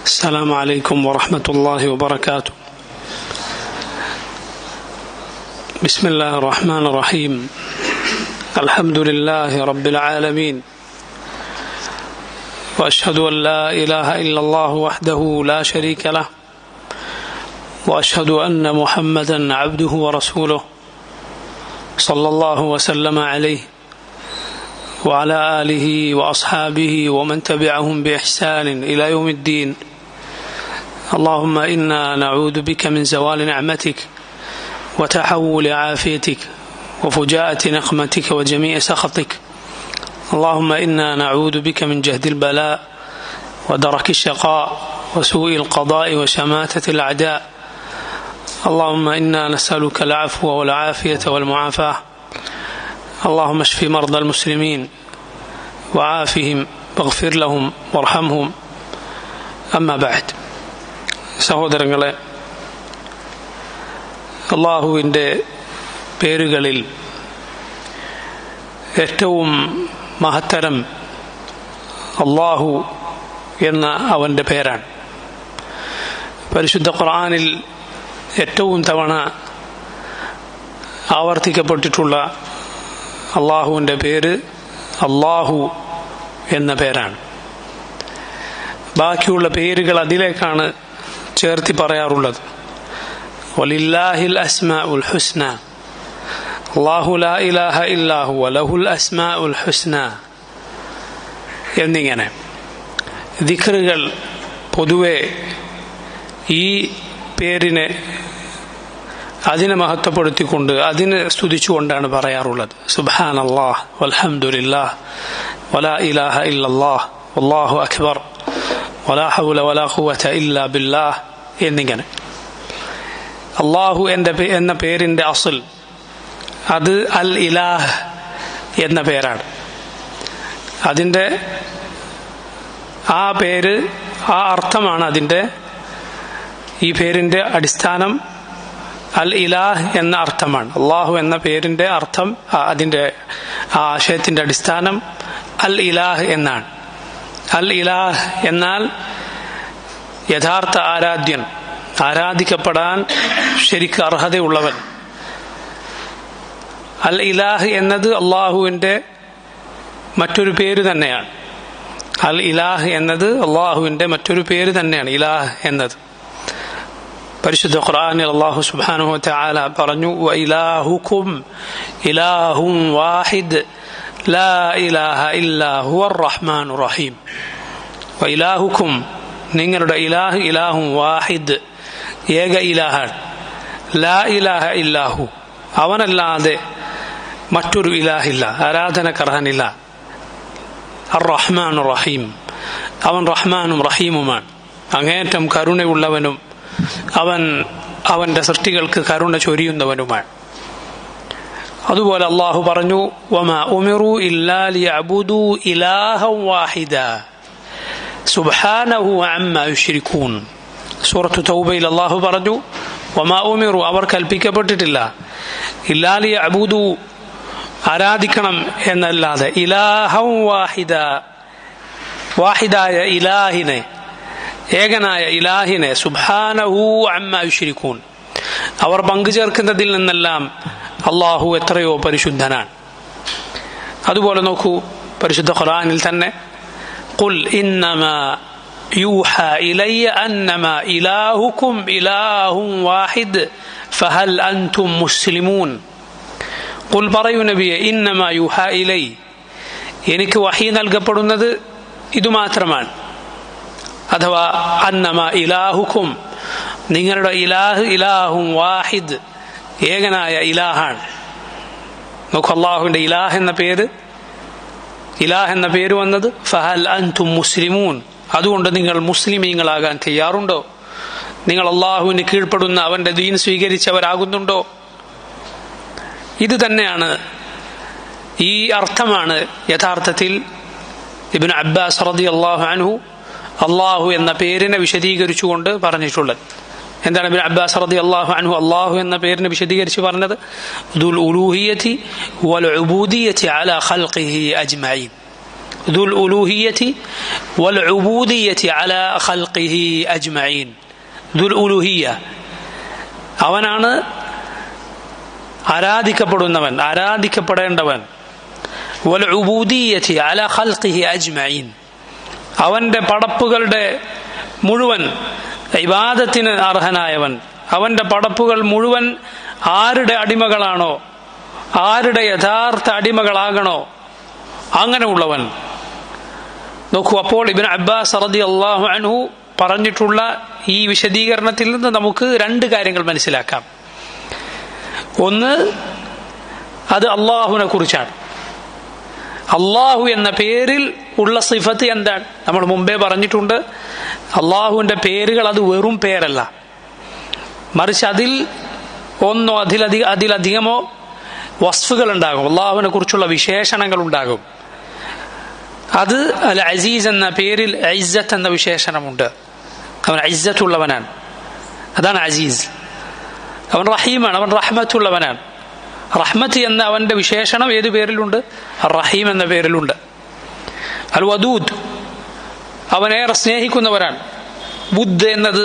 السلام عليكم ورحمة الله وبركاته. بسم الله الرحمن الرحيم. الحمد لله رب العالمين، وأشهد أن لا إله إلا الله وحده لا شريك له، وأشهد أن محمدا عبده ورسوله صلى الله وسلم عليه وعلى آله وأصحابه ومن تبعهم بإحسان إلى يوم الدين. اللهم إنا نعوذ بك من زوال نعمتك وتحول عافيتك وفجاءة نقمتك وجميع سخطك. اللهم إنا نعوذ بك من جهد البلاء ودرك الشقاء وسوء القضاء وشماتة الأعداء. اللهم إنا نسألك العفو والعافية والمعافاة. اللهم اشف مرضى المسلمين وعافهم واغفر لهم وارحمهم. أما بعد. സഹോദരങ്ങളെ, അള്ളാഹുവിൻ്റെ പേരുകളിൽ ഏറ്റവും മഹത്തരം അള്ളാഹു എന്ന അവൻ്റെ പേരാണ്. പരിശുദ്ധ ഖുർആനിൽ ഏറ്റവും തവണ ആവർത്തിക്കപ്പെട്ടിട്ടുള്ള അള്ളാഹുവിൻ്റെ പേര് അള്ളാഹു എന്ന പേരാണ്. ബാക്കിയുള്ള പേരുകൾ അതിലേക്കാണ് ചേർത്തി പറയാറുള്ളത്. വലില്ലാഹിൽ അസ്മാഉൽ ഹുസ്ന, അല്ലാഹു ലാ ഇലാഹ ഇല്ലാ ഹുവ ലഹുൽ അസ്മാഉൽ ഹുസ്ന എന്നിങ്ങനെ ദിക്റുകൾ പൊതുവെ ഈ പേരിനെ അതിനെ മഹത്വപ്പെടുത്തിക്കൊണ്ട് അതിനെ സ്തുതിച്ചുകൊണ്ടാണ് പറയാറുള്ളത്. സുബ്ഹാനല്ലാഹ് വൽഹംദുലില്ലാഹ് വലാ ഇലാഹ ഇല്ലല്ലാഹ് വല്ലാഹു അക്ബർ വലാ ഹൗല വലാ ഖുവത ഇല്ലാ ബില്ലാഹ് എന്നിങ്ങനെ. അള്ളാഹു എന്ന പേരിൻ്റെ അസ്ൽ അത് അൽ ഇലാഹ് എന്ന പേരാണ്. അതിൻ്റെ ആ പേര്, ആ അർത്ഥമാണ് അതിൻ്റെ, ഈ പേരിൻ്റെ അടിസ്ഥാനം അൽ ഇലാഹ് എന്ന അർത്ഥമാണ്. അള്ളാഹു എന്ന പേരിൻ്റെ അർത്ഥം, അതിൻ്റെ ആ ആശയത്തിൻ്റെ അടിസ്ഥാനം അൽ ഇലാഹ് എന്നാണ്. അൽ ഇലാഹ് എന്നാൽ യഥാർത്ഥ ആരാധ്യൻ, ആരാധിക്കപ്പെടാൻ ശരിക്ക് അർഹതയുള്ളവൻ. അൽ ഇലാഹ് എന്നത് അള്ളാഹുവിൻ്റെ മറ്റൊരു പേര് തന്നെയാണ്. അൽ ഇലാഹ് എന്നത് അള്ളാഹുവിൻ്റെ മറ്റൊരു പേര് തന്നെയാണ്, ഇലാഹ് എന്നത്. പരിശുദ്ധ ഖുർആനിൽ അല്ലാഹു സുബ്ഹാനഹു വ തആല പറഞ്ഞു, വഇലാഹുകും ഇലാഹുൻ വാഹിദ് ലാ ഇലാഹ ഇല്ലാ ഹുവർ റഹ്മാനുർ റഹീം. വഇലാഹുകും, നിങ്ങളുടെ ഇലാഹ്, ഇലാഹുൻ വാഹിദ്, ഏക ഇലാഹാണ്. ലാ ഇലാഹ ഇല്ലാഹു, അവനല്ലാതെ മറ്റൊരു ഇലാഹില്ല, ആരാധനക്കർഹനില്ല. അർ റഹ്മാനുർ റഹീം, അവൻ റഹ്മാനും റഹീമുമാണ്, അങ്ങേയറ്റം കരുണയുള്ളവനും അവന്റെ സൃഷ്ടികൾക്ക് കരുണ ചൊരിയുന്നവനുമാണ്. അതുപോലെ അള്ളാഹു പറഞ്ഞു, വമാ ഉമിറു ഇല്ലാ ലിയഅ്ബുദൂ ഇലാഹൻ വാഹിദ സുബ്ഹാനഹു അമ്മാ യുശ്രികൂൻ. സൂറത്തു തൗബയിൽ അള്ളാഹു പറഞ്ഞു, വമാ ഉമിറു, അവർ കൽപ്പിക്കപ്പെട്ടിട്ടില്ല, ഇല്ലാ ലിയഅ്ബുദൂ, ആരാധിക്കണം എന്നല്ലാതെ, ഇലാഹൻ വാഹിദ, വാഹിദായ ഇലാഹിനെ, ഏകനായ ഇലാഹിനെ, സുബ്ഹാനഹു അമ്മാ യുശ്രികൂൻ, അവർ പങ്കുചേർക്കുന്നതിൽ നിന്നെല്ലാം അള്ളാഹു എത്രയോ പരിശുദ്ധനാണ്. അതുപോലെ നോക്കൂ, പരിശുദ്ധ ഖുർആനിൽ തന്നെ ഖുൽ ഇന്നമാ യൂഹാ ഇലയ്യ അന്നമാ ഇലാഹുകും ഇലാഹുൻ വാഹിദ് ഫഹൽ അൻതും മുസ്ലിമൂൻ. ഖുൽ, പറയൂ നബിയെ, ഇന്നമാ യൂഹാ ഇലൈ, എനിക്ക് വഹീ നൽകപ്പെടുന്നത് ഇതുമാത്രമാണ്. അഥവാ അന്നമാ ഇലാഹുക്കും, നിങ്ങളുടെ ഇലാഹ് ഇലാഹുൻ വാഹിദ്, ഏകനായ ഇലാഹാണ്. നോക്കൂ, അള്ളാഹുവിന്റെ ഇലാഹ് എന്ന പേര് വന്നത് ഫഹൽ അൻതും മുസ്ലിമൂൻ, അതുകൊണ്ട് നിങ്ങൾ മുസ്ലിമീങ്ങളാകാൻ തയ്യാറുണ്ടോ? നിങ്ങൾ അള്ളാഹുവിന് കീഴ്പ്പെടുന്ന അവന്റെ ദീൻ സ്വീകരിച്ചവരാകുന്നുണ്ടോ? ഇത് തന്നെയാണ്, ഈ അർത്ഥമാണ് യഥാർത്ഥത്തിൽ ഇബ്നു അബ്ബാസ് റളിയല്ലാഹു അൻഹു അള്ളാഹു എന്ന പേരിനെ വിശദീകരിച്ചുകൊണ്ട് പറഞ്ഞിട്ടുള്ളത്. എന്താണ് ഇബ്നു അബ്ബാസ് റളിയല്ലാഹു അൻഹു അള്ളാഹു എന്ന പേരിനെ വിശദീകരിച്ച് പറഞ്ഞത്? ദുൽ ഉലൂഹിയത്തി വൽ ഉബൂദിയത്തി അലാ ഖൽഖിഹി അജ്മഈൻ. ദുൽ ഉലൂഹിയ്യതി വൽ ഉബൂദിയ്യതി അലാ ഖൽഖിഹി അജ്മഈൻ. ദുൽ ഉലൂഹിയ്യ, അവനാണ് ആരാധിക്കപ്പെടുന്നവൻ, ആരാധിക്കപ്പെടേണ്ടവൻ. വൽ ഉബൂദിയ്യതി അലാ ഖൽഖിഹി അജ്മഈൻ, അവന്റെ പടപ്പുകളുടെ മുഴുവൻ ഇബാദത്തിന് അർഹനായവൻ. അവന്റെ പടപ്പുകൾ മുഴുവൻ ആരുടെ അടിമകളാണോ, ആരുടെ യഥാർത്ഥ അടിമകളാകണോ അങ്ങനെ ഉള്ളവൻ. നോക്കൂ, അപ്പോൾ ഇബ്നു അബ്ബാസ് റളിയല്ലാഹു അൻഹു പറഞ്ഞിട്ടുള്ള ഈ വിശദീകരണത്തിൽ നിന്ന് നമുക്ക് രണ്ട് കാര്യങ്ങൾ മനസ്സിലാക്കാം. ഒന്ന്, അത് അള്ളാഹുവിനെ കുറിച്ചാണ്. അള്ളാഹു എന്ന പേരിൽ ഉള്ള സിഫത്ത് എന്താണ്? നമ്മൾ മുമ്പേ പറഞ്ഞിട്ടുണ്ട്, അള്ളാഹുവിന്റെ പേരുകൾ അത് വെറും പേരല്ല, മറിച്ച് അതിൽ ഒന്നോ അതിലധികമോ വസ്ഫുകൾ ഉണ്ടാകും, അള്ളാഹുവിനെ കുറിച്ചുള്ള വിശേഷണങ്ങൾ ഉണ്ടാകും. അത് അൽ അസീസ് എന്ന പേരിൽ ഇസ്സത്ത് എന്ന വിശേഷണമുണ്ട്. അവൻ ഇസ്സത്തുള്ളവനാണ്, അതാണ് അസീസ്. അവൻ റഹീമാണ്, അവൻ റഹ്മത്തുള്ളവനാണ്. റഹ്മത്ത് എന്ന അവന്റെ വിശേഷണം ഏത് പേരിലുണ്ട്? റഹീം എന്ന പേരിലുണ്ട്. അൽ വദൂദ്, അവനേറെ സ്നേഹിക്കുന്നവരാണ്. ബുദ്ധ് എന്നത്,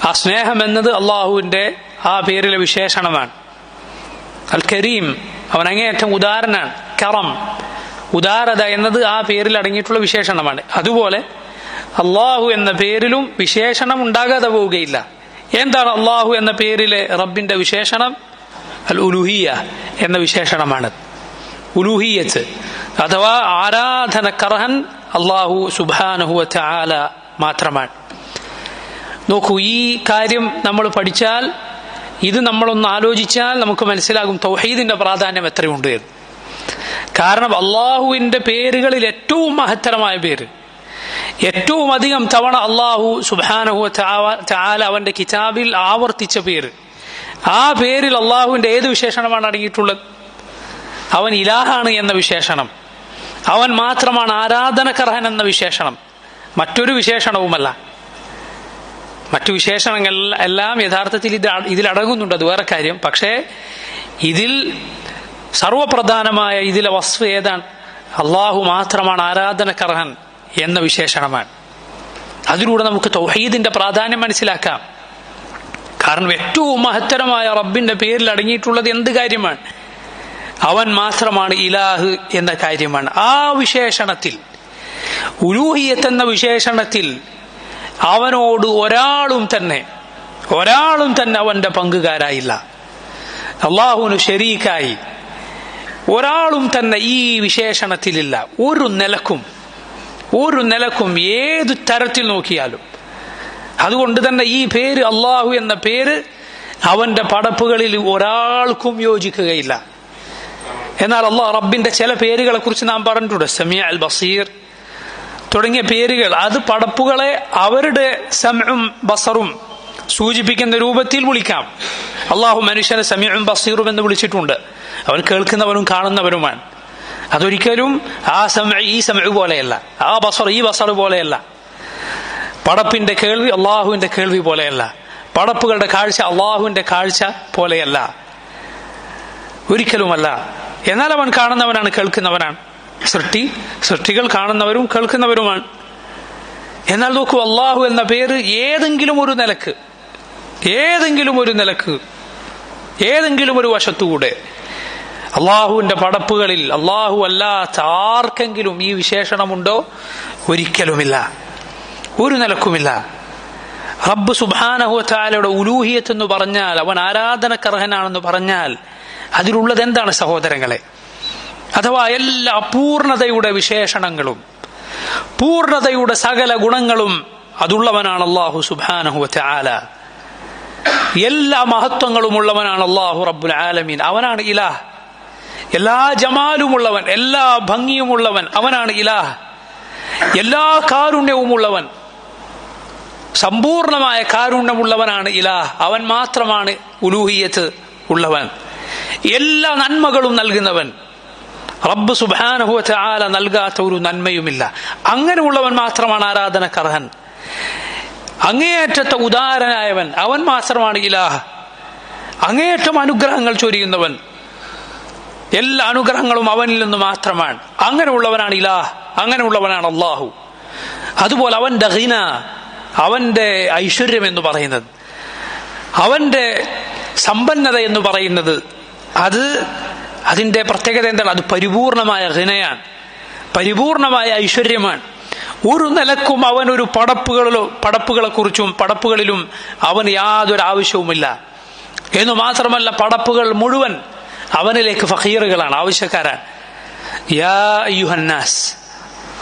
ആ സ്നേഹം എന്നത് അള്ളാഹുവിന്റെ ആ പേരിലെ വിശേഷണമാണ്. അൽ കരീം, അവൻ അങ്ങേയറ്റം ഉദാരനാണ്. കറം, ഉദാരത എന്നത് ആ പേരിൽ അടങ്ങിയിട്ടുള്ള വിശേഷണമാണ്. അതുപോലെ അള്ളാഹു എന്ന പേരിലും വിശേഷണം ഉണ്ടാകാതെ പോവുകയില്ല. എന്താണ് അള്ളാഹു എന്ന പേരിലെ റബ്ബിന്റെ വിശേഷണം? അൽ ഉലൂഹിയ എന്ന വിശേഷണമാണ്. ഉലൂഹിയത്ത് അഥവാ ആരാധനക്കർഹൻ അള്ളാഹു സുബ്ഹാനഹു വ തആല മാത്രമാണ്. നോക്കൂ, ഈ കാര്യം നമ്മൾ പഠിച്ചാൽ, ഇത് നമ്മളൊന്ന് ആലോചിച്ചാൽ നമുക്ക് മനസ്സിലാകും തൗഹീദിന്റെ പ്രാധാന്യം എത്രയുണ്ട് എന്ന്. കാരണം അള്ളാഹുവിന്റെ പേരുകളിൽ ഏറ്റവും മഹത്തരമായ പേര്, ഏറ്റവും അധികം തവണ അള്ളാഹു സുബ്ഹാനഹു വ തആല അവന്റെ കിതാബിൽ ആവർത്തിച്ച പേര്, ആ പേരിൽ അള്ളാഹുവിന്റെ ഏത് വിശേഷണമാണ് അടങ്ങിയിട്ടുള്ളത്? അവൻ ഇലാഹാണ് എന്ന വിശേഷണം, അവൻ മാത്രമാണ് ആരാധനക്കർഹൻ എന്ന വിശേഷണം, മറ്റൊരു വിശേഷണവുമല്ല. മറ്റു വിശേഷണങ്ങൾ എല്ലാം യഥാർത്ഥത്തിൽ ഇതിലടങ്ങുന്നുണ്ട്, അത് വേറെ കാര്യം. പക്ഷേ ഇതിൽ സർവപ്രധാനമായ ഇതിലെ വസ്ഫ് ഏതാണ്? അള്ളാഹു മാത്രമാണ് ആരാധനക്കർഹൻ എന്ന വിശേഷണമാണ്. അതിലൂടെ നമുക്ക് തൗഹീദിന്റെ പ്രാധാന്യം മനസ്സിലാക്കാം. കാരണം ഏറ്റവും മഹത്തരമായ റബ്ബിന്റെ പേരിൽ അടങ്ങിയിട്ടുള്ളത് എന്ത് കാര്യമാണ്? അവൻ മാത്രമാണ് ഇലാഹ് എന്ന കാര്യമാണ്. ആ വിശേഷണത്തിൽ, ഉലൂഹിയത്ത് എന്ന വിശേഷണത്തിൽ അവനോട് ഒരാളും തന്നെ അവന്റെ പങ്കുകാരായില്ല. അള്ളാഹുവിന് ശരീക്കായി ഒരാളും തന്നെ ഈ വിശേഷണത്തിലില്ല. ഒരു നിലക്കും ഏതു തരത്തിൽ നോക്കിയാലും. അതുകൊണ്ട് തന്നെ ഈ പേര്, അള്ളാഹു എന്ന പേര്, അവന്റെ പടപ്പുകളിൽ ഒരാൾക്കും യോജിക്കുകയില്ല. എന്നാൽ റബ്ബിന്റെ ചില പേരുകളെ കുറിച്ച് നാം പറഞ്ഞിട്ടുണ്ട്. സമീഅ അൽ ബസീർ തുടങ്ങിയ പേരുകൾ, അത് പടപ്പുകളെ അവരുടെ സമഉം ബസറും സൂചിപ്പിക്കുന്ന രൂപത്തിൽ വിളിക്കാം. അള്ളാഹു മനുഷ്യനെ സമീഉം ബസീറും എന്ന് വിളിച്ചിട്ടുണ്ട്. അവൻ കേൾക്കുന്നവനും കാണുന്നവനുമാണ്. അതൊരിക്കലും ഈ സമഉ പോലെയല്ല, ആ ബസർ ഈ ബസർ പോലെയല്ല. പടപ്പിന്റെ കേൾവി അള്ളാഹുവിന്റെ കേൾവി പോലെയല്ല. പടപ്പുകളുടെ കാഴ്ച അള്ളാഹുവിന്റെ കാഴ്ച പോലെയല്ല, ഒരിക്കലുമല്ല. എന്നാൽ അവൻ കാണുന്നവനാണ്, കേൾക്കുന്നവനാണ്. സൃഷ്ടികൾ കാണുന്നവരും കേൾക്കുന്നവരുമാണ്. എന്നാൽ നോക്കൂ, അള്ളാഹു എന്ന പേര് ഏതെങ്കിലും ഒരു നിലക്ക്, ഏതെങ്കിലും ഒരു വശത്തുകൂടെ അള്ളാഹുവിന്റെ പടപ്പുകളിൽ അള്ളാഹു അല്ലാത്ത ആർക്കെങ്കിലും ഈ വിശേഷണമുണ്ടോ? ഒരിക്കലുമില്ല, ഒരു നിലക്കുമില്ല. റബ്ബ് സുബ്ഹാനഹു വ തആലയുടെ ഉലൂഹിയത്ത് എന്ന് പറഞ്ഞാൽ, അവൻ ആരാധനക്കർഹനാണെന്ന് പറഞ്ഞാൽ അതിലുള്ളത് എന്താണ് സഹോദരങ്ങളെ? അഥവാ എല്ലാ പൂർണ്ണതയുടെ വിശേഷണങ്ങളും, പൂർണ്ണതയുടെ സകല ഗുണങ്ങളും അതുള്ളവനാണ് അല്ലാഹു സുബ്ഹാനഹു വ തആല. എല്ലാ മഹത്വങ്ങളും ഉള്ളവനാണ് അല്ലാഹു റബ്ബുൽ ആലമീൻ. അവനാണ് ഇലാഹ്. എല്ലാ ജമാലുമുള്ളവൻ, എല്ലാ ഭംഗിയുമുള്ളവൻ അവനാണ് ഇലാഹ്. എല്ലാ കാരുണ്യവുമുള്ളവൻ, സമ്പൂർണമായ കാരുണ്യമുള്ളവനാണ് ഇലാഹ്. അവൻ മാത്രമാണ് ഉലൂഹിയത്ത് ഉള്ളവൻ. എല്ലാ നന്മകളും നൽകുന്നവൻ. റബ്ബ് സുബ്ഹാനഹു വ തആല നൽകാത്ത ഒരു നന്മയുമില്ല. അങ്ങനെയുള്ളവൻ മാത്രമാണ് ആരാധനക്കർഹൻ. അങ്ങേയറ്റത്തെ ഉദാരനായവൻ, അവൻ മാത്രമാണ് ഇലാഹ്. അങ്ങേയറ്റം അനുഗ്രഹങ്ങൾ ചൊരിയുന്നവൻ, എല്ലാ അനുഗ്രഹങ്ങളും അവനിൽ നിന്ന് മാത്രമാണ്. അങ്ങനെയുള്ളവനാണ് ഇലാഹ്. അങ്ങനെയുള്ളവനാണ് അള്ളാഹു. അതുപോലെ അവന്റെ ഖിന, അവന്റെ ഐശ്വര്യം എന്ന് പറയുന്നത്, അവന്റെ സമ്പന്നത എന്ന് പറയുന്നത്, അതിന്റെ പ്രത്യേകത എന്താണ്? അത് പരിപൂർണമായ ഖിനയാണ്, പരിപൂർണമായ ഐശ്വര്യമാണ്. ഒരു നിലക്കും അവനൊരു പടപ്പുകളിലും അവന് യാതൊരു ആവശ്യവുമില്ല എന്നു മാത്രമല്ല, പടപ്പുകൾ മുഴുവൻ അവനിലേക്ക് ഫഖീറുകളാണ്, ആവശ്യക്കാരാണ്. യാ അയ്യുഹന്നാസ്,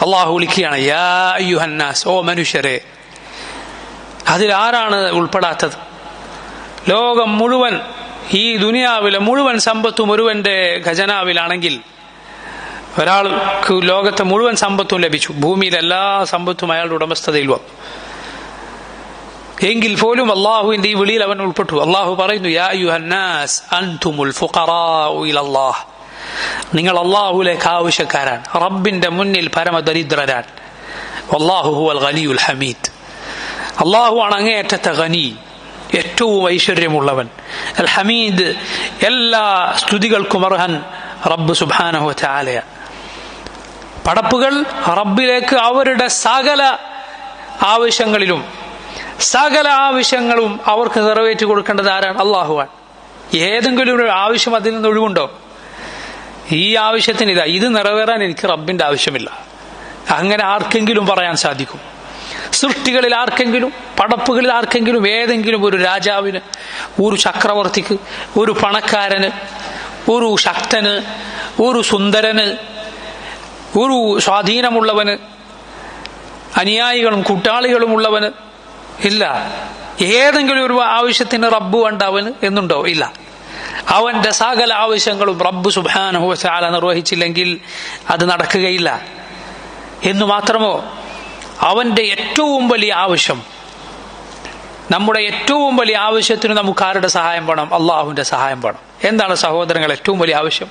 അള്ളാഹു വിളിക്കുകയാണ്, യാ അയ്യുഹന്നാസ്, ഓ മനുഷ്യരെ. അതിലാരാണ് ഉൾപ്പെടാത്തത്? ലോകം മുഴുവൻ, ഈ ദുനിയാവിലെ മുഴുവൻ സമ്പത്തും ഒരുവന്റെ ഖജനാവിലാണെങ്കിൽ, ഒരാൾക്ക് ലോകത്തെ മുഴുവൻ സമ്പത്തും ലഭിച്ചു, ഭൂമിയിലെ എല്ലാ സമ്പത്തും അയാളുടെ ഉടമസ്ഥതയിൽ വന്നു, എങ്കിൽ പോലും അള്ളാഹുവിന്റെ ഈ വിളിയിൽ അവൻ ഉൾപ്പെട്ടു. അള്ളാഹു പറയുന്നു, യാ അയ്യുഹന്നാസ് അൻതുമുൽ ഫുഖറാഉ ഇലല്ലാഹ്, നിങ്ങൾ അള്ളാഹുവിലേക്ക് ആവശ്യക്കാരാണ്, റബ്ബിന്റെ മുന്നിൽ പരമദരിദ്രരാണ്. വല്ലാഹു ഹുവൽ ഗനിയുൽ ഹമീദ്, അള്ളാഹു ആണ് അങ്ങേയറ്റത്തെ ഗനി, ഏറ്റവും ഐശ്വര്യമുള്ളവൻ. അൽ ഹമീദ്, എല്ലാ സ്തുതികൾക്കും അർഹൻ റബ്ബ് സുബ്ഹാനഹു വ തആല. പടപ്പുകൾ റബ്ബിലേക്ക് അവരുടെ സകല ആവശ്യങ്ങളും അവർക്ക് നിറവേറ്റി കൊടുക്കേണ്ടത് ആരാണ്? അള്ളാഹുവാണ്. ഏതെങ്കിലും ഒരു ആവശ്യം അതിൽ നിന്ന് ഒഴിവുണ്ടോ? ഈ ആവശ്യത്തിന് ഇത് നിറവേറാൻ എനിക്ക് റബ്ബിന്റെ ആവശ്യമില്ല, അങ്ങനെ ആർക്കെങ്കിലും പറയാൻ സാധിക്കും? സൃഷ്ടികളിൽ ആർക്കെങ്കിലും, പടപ്പുകളിൽ ആർക്കെങ്കിലും, ഏതെങ്കിലും ഒരു രാജാവിന്, ഒരു ചക്രവർത്തിക്ക്, ഒരു പണക്കാരന്, ഒരു ശക്തന്, ഒരു സുന്ദരന്, ഒരു സ്വാധീനമുള്ളവന്, അനുയായികളും കൂട്ടാളികളും ഉള്ളവന് ഇല്ല. ഏതെങ്കിലും ഒരു ആവശ്യത്തിന് റബ്ബ് വേണ്ട അവന് എന്നുണ്ടോ? ഇല്ല. അവന്റെ സകല ആവശ്യങ്ങളും റബ്ബ് സുബ്ഹാനഹു വ തആല നിർവഹിച്ചില്ലെങ്കിൽ അത് നടക്കുകയില്ല. എന്നു മാത്രമോ, അവന്റെ ഏറ്റവും വലിയ ആവശ്യം, നമ്മുടെ ഏറ്റവും വലിയ ആവശ്യത്തിന് നമുക്ക് ആരുടെ സഹായം വേണം? അള്ളാഹുവിന്റെ സഹായം വേണം. എന്താണ് സഹോദരങ്ങൾ ഏറ്റവും വലിയ ആവശ്യം?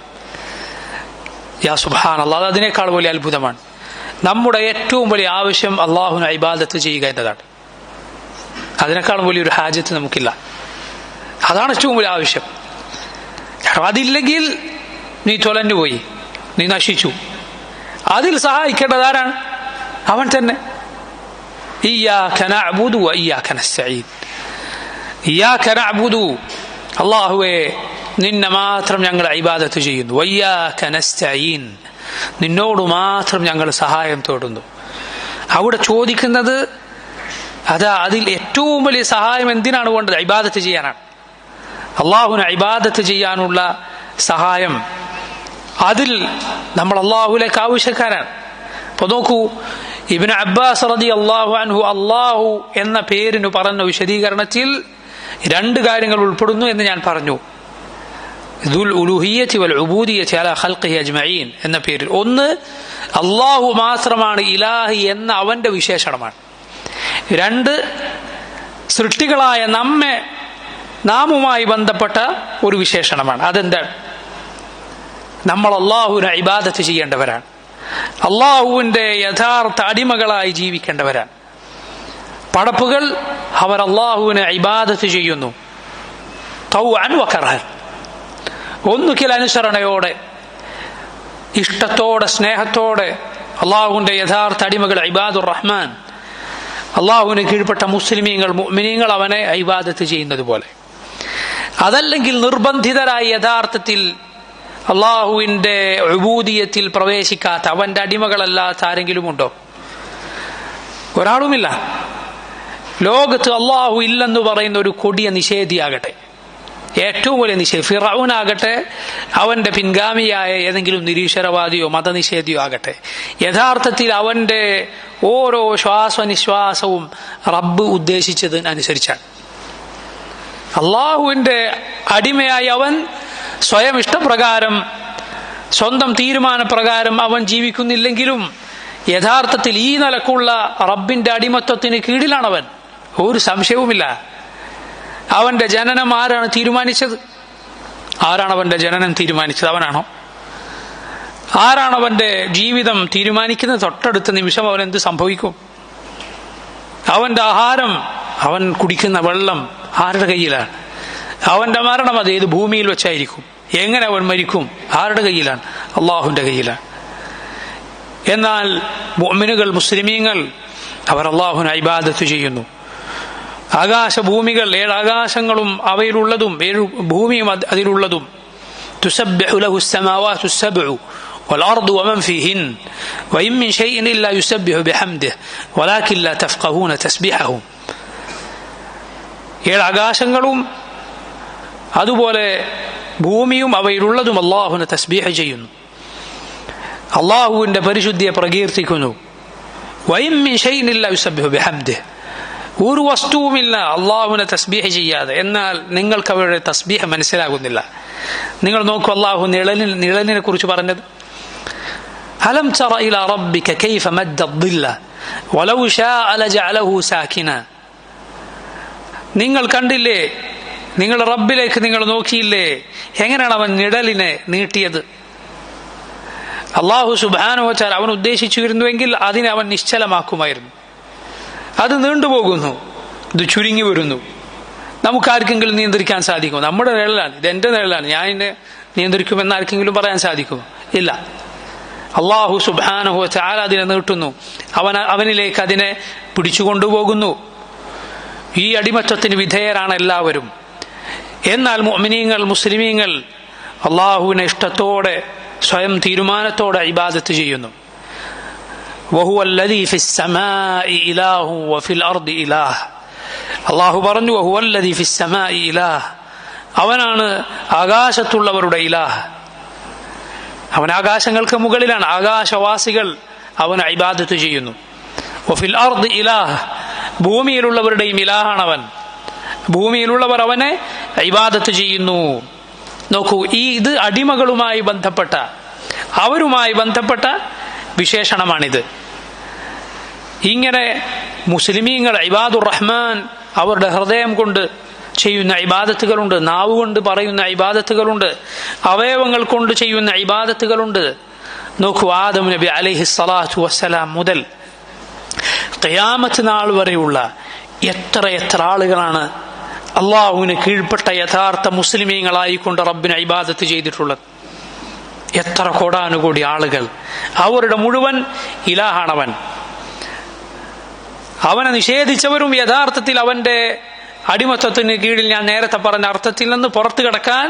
യാ സുബ്ഹാനല്ലാഹ്, അതിനേക്കാൾ വലിയ അത്ഭുതമാണ്. നമ്മുടെ ഏറ്റവും വലിയ ആവശ്യം അള്ളാഹുവിനെ ഇബാദത്ത് ചെയ്യുക എന്നതാണ്. അതിനേക്കാളും വലിയൊരു ഹാജത്ത് നമുക്കില്ല. അതാണ് ഏറ്റവും വലിയ ആവശ്യം. അതില്ലെങ്കിൽ നീ തൊലഞ്ഞുപോയി, നീ നശിച്ചു. അതിൽ സഹായിക്കേണ്ടത് ആരാണ്? അവൻ തന്നെ. ഇയ്യാക നഅ്ബുദു വ ഇയ്യാക നസ്തഈൻ. ഇയ്യാക നഅ്ബുദു, അല്ലാഹുവേ നിന്നെ മാത്രം ഞങ്ങൾ ഇബാദത്ത് ചെയ്യുന്നു. വ ഇയ്യാക നസ്തഈൻ, നിന്നോട് മാത്രം ഞങ്ങൾ സഹായം തേടുന്നു. അവിടെ ചോദിക്കുന്നത് അതിൽ ഏറ്റവും വലിയ സഹായം എന്തിനാണ് വേണ്ടത്? ഇബാദത്ത് ചെയ്യാനാണ്. അള്ളാഹുവിനെ ഇബാദത്ത് ചെയ്യാനുള്ള സഹായം, അതിൽ നമ്മൾ അള്ളാഹുവിലേക്ക് ആവശ്യക്കാരാണ്. അപ്പൊ നോക്കൂ, ഇബ്നു അബ്ബാസ് റളിയല്ലാഹു അൻഹു അള്ളാഹു എന്ന പേരിന് പറഞ്ഞ വിശദീകരണത്തിൽ രണ്ട് കാര്യങ്ങൾ ഉൾപ്പെടുന്നു എന്ന് ഞാൻ പറഞ്ഞു. ദുൽ ഉലൂഹിയ്യത്തി വൽ ഉബൂദിയ്യത്തി അലാ ഖൽഖിഹി അജ്മഈൻ എന്ന പേരിൽ. ഒന്ന്, അള്ളാഹു മാത്രമാണ് ഇലാഹി എന്ന അവന്റെ വിശേഷണമാണ്. രണ്ട്, സൃഷ്ടികളായ നാമുമായി ബന്ധപ്പെട്ട ഒരു വിശേഷണമാണ്. അതെന്താണ്? നമ്മൾ അള്ളാഹുവിനെ ഇബാദത്ത് ചെയ്യേണ്ടവരാണ്, അള്ളാഹുവിന്റെ യഥാർത്ഥ അടിമകളായി ജീവിക്കേണ്ടവരാണ്. പടപ്പുകൾ അവർ അള്ളാഹുവിനെ ഇബാദത്ത് ചെയ്യുന്നു തൗഅൻ വ കർഹൻ. ഒന്നുകിൽ അനുസരണയോടെ, ഇഷ്ടത്തോടെ, സ്നേഹത്തോടെ അള്ളാഹുവിന്റെ യഥാർത്ഥ അടിമകൾ ഇബാദുർ റഹ്മാൻ, അള്ളാഹുവിന് കീഴ്പ്പെട്ട മുസ്ലിമീങ്ങൾ, മുഅ്മിനീങ്ങൾ അവനെ ഇബാദത്ത് ചെയ്യുന്നത് പോലെ. അതല്ലെങ്കിൽ നിർബന്ധിതരായി യഥാർത്ഥത്തിൽ അള്ളാഹുവിന്റെ ഉബൂദിയത്തിൽ പ്രവേശിക്കാത്ത, അവന്റെ അടിമകളല്ലാത്ത ആരെങ്കിലും ഉണ്ടോ? ഒരാളുമില്ല. ലോകത്ത് അള്ളാഹു ഇല്ലെന്ന് പറയുന്ന ഒരു കൊടിയ നിഷേധിയാകട്ടെ, ഏറ്റവും വലിയ നിഷേധി ഫിറഔനാകട്ടെ, അവന്റെ പിൻഗാമിയായ ഏതെങ്കിലും നിരീശ്വരവാദിയോ മതനിഷേധിയോ ആകട്ടെ, യഥാർത്ഥത്തിൽ അവന്റെ ഓരോ ശ്വാസനിശ്വാസവും റബ്ബ് ഉദ്ദേശിച്ചതിനനുസരിച്ചാണ്. അള്ളാഹുവിന്റെ അടിമയായി അവൻ സ്വയം ഇഷ്ടപ്രകാരം, സ്വന്തം തീരുമാനപ്രകാരം അവൻ ജീവിക്കുന്നില്ലെങ്കിലും യഥാർത്ഥത്തിൽ ഈ നിലക്കുള്ള റബ്ബിന്റെ അടിമത്വത്തിന് കീഴിലാണവൻ, ഒരു സംശയവുമില്ല. അവന്റെ ജനനം ആരാണ് തീരുമാനിച്ചത്? ആരാണ് അവന്റെ ജനനം തീരുമാനിച്ചത്? അവനാണോ? ആരാണ് അവന്റെ ജീവിതം തീരുമാനിക്കുന്നത്? തൊട്ടടുത്ത നിമിഷം അവൻ എന്ത് സംഭവിക്കും? അവന്റെ ആഹാരം, അവൻ കുടിക്കുന്ന വെള്ളം ആരുടെ കയ്യിലാണ്? അവന്റെ മരണം അത് ഏത് ഭൂമിയിൽ വെച്ചായിരിക്കും? എങ്ങനെ അവൻ മരിക്കും? ആരുടെ കയ്യിലാണ്? അള്ളാഹുവിന്റെ കയ്യിലാണ്. എന്നാൽ മുഅ്മിനുകൾ, മുസ്ലിമീങ്ങൾ അവർ അല്ലാഹുവിനെ ഇബാദത്ത് ചെയ്യുന്നു. ആകാശഭൂമികൾ, 7 ആകാശങ്ങളും അവയിലുള്ളതും 7 ഭൂമിയും അതിലുള്ളതും, തുസബ്ബിഹു ലഹു السماوات السبع والأرض ومن فيهن وإن من شيء إلا يسبح بحمده ولكن لا تفقهون تسبيحهم. 7 ആകാശങ്ങളും അതുപോലെ ഭൂമിയും അവയിലുള്ളതും അല്ലാഹുവിനെ തസ്ബീഹ് ചെയ്യുന്നു, അല്ലാഹുവിന്റെ പരിശുദ്ധിയെ പ്രകീർത്തിക്കുന്നു. വഇൻ മിൻ ഷൈഇൻ ഇല്ലാ യുസബ്ബിഹു ബിഹംദിഹി, ഒരു വസ്തുവുമില്ല അല്ലാഹുവിനെ തസ്ബീഹ് ചെയ്യാതെ. എന്നാൽ നിങ്ങൾക്ക് അവരുടെ തസ്ബീഹ് മനസ്സിലാകുന്നില്ല. നിങ്ങൾ നോക്കൂ, അല്ലാഹു നിഴലിനെ കുറിച്ച് പറഞ്ഞത്, അലം തറ ഇലാ റബ്ബിക കൈഫ മദ്ദ الظില്ല വലൗ ശാഅ ലജഅലഹു സാകിന. നിങ്ങൾ കണ്ടില്ലേ, നിങ്ങളുടെ റബ്ബിലേക്ക് നിങ്ങൾ നോക്കിയില്ലേ, എങ്ങനെയാണ് അവൻ നിഴലിനെ നീട്ടിയത്? അല്ലാഹു സുബ്ഹാനഹു വ തആല അവൻ ഉദ്ദേശിച്ചിരുന്നുവെങ്കിൽ അതിനെ അവൻ നിശ്ചലമാക്കുമായിരുന്നു. അത് നീണ്ടുപോകുന്നു, ഇത് ചുരുങ്ങി വരുന്നു. നമുക്കാർക്കെങ്കിലും നിയന്ത്രിക്കാൻ സാധിക്കുമോ? നമ്മുടെ നിഴലാണ്, ഇത് എന്റെ നിഴലാണ്, ഞാൻ എന്നെ നിയന്ത്രിക്കുമെന്ന് ആർക്കെങ്കിലും പറയാൻ സാധിക്കുമോ? ഇല്ല. അല്ലാഹു സുബ്ഹാനഹു വ തആല അതിനെ നീട്ടുന്നു, അവനിലേക്ക് അതിനെ പിടിച്ചുകൊണ്ടുപോകുന്നു. ഈ അടിമത്തത്തിന് വിധേയരാണ് എല്ലാവരും. എന്നാൽ മുഅ്മിനീങ്ങൾ, മുസ്ലിമീങ്ങൾ അല്ലാഹുവിനെ ഇഷ്ടത്തോടെ, സ്വയം തീരുമാനത്തോടെ ഇബാദത്ത് ചെയ്യുന്നു. വഹുവ അല്ലദീ ഫിസ് സമാഇ ഇലാഹു വഫിൽ അർദി ഇലാഹ്. അല്ലാഹു പറഞ്ഞു, വഹുവ അല്ലദീ ഫിസ് സമാഇ ഇലാഹ്, അവനാണ് ആകാശത്തുള്ളവരുടെ ഇലാഹ്. അവൻ ആകാശങ്ങൾക്ക് മുകളിലാണ്, ആകാശവാസികൾ അവൻ ഇബാദത്ത് ചെയ്യുന്നു. വഫിൽ അർദി ഇലാഹ്, ഭൂമിയിലുള്ളവരുടെയും ഇലാഹാണ് അവൻ, ഭൂമിയിലുള്ളവർ അവനെ ഇബാദത്ത് ചെയ്യുന്നു. നോക്കൂ, ഇത് അടിമകളുമായി ബന്ധപ്പെട്ട, അവരുമായി ബന്ധപ്പെട്ട വിശേഷണമാണിത്. ഇങ്ങനെ മുസ്ലിമീങ്ങൾ ഇബാദുർ റഹ്മാൻ അവരുടെ ഹൃദയം കൊണ്ട് ചെയ്യുന്ന ഇബാദത്തുകളുണ്ട്, നാവ് കൊണ്ട് പറയുന്ന ഇബാദത്തുകളുണ്ട്, അവയവങ്ങൾ കൊണ്ട് ചെയ്യുന്ന ഇബാദത്തുകളുണ്ട്. നോക്കൂ, ആദം നബി അലൈഹി സ്വലാത്തു വസ്സലാം മുതൽ ഖിയാമത്ത് നാൾ വരെയുള്ള എത്ര ആളുകളാണ് അള്ളാഹുവിന് കീഴ്പ്പെട്ട യഥാർത്ഥ മുസ്ലിമീങ്ങളായിക്കൊണ്ട് റബ്ബിനെ ഇബാദത്ത് ചെയ്തിട്ടുള്ളത്? എത്ര കോടാനുകൂടി ആളുകൾ. അവരുടെ മുഴുവൻ ഇലാഹാണവൻ. അവനെ നിഷേധിച്ചവരും യഥാർത്ഥത്തിൽ അവന്റെ അടിമത്തത്തിന് കീഴിൽ, ഞാൻ നേരത്തെ പറഞ്ഞ അർത്ഥത്തിൽ നിന്ന് പുറത്തു കടക്കാൻ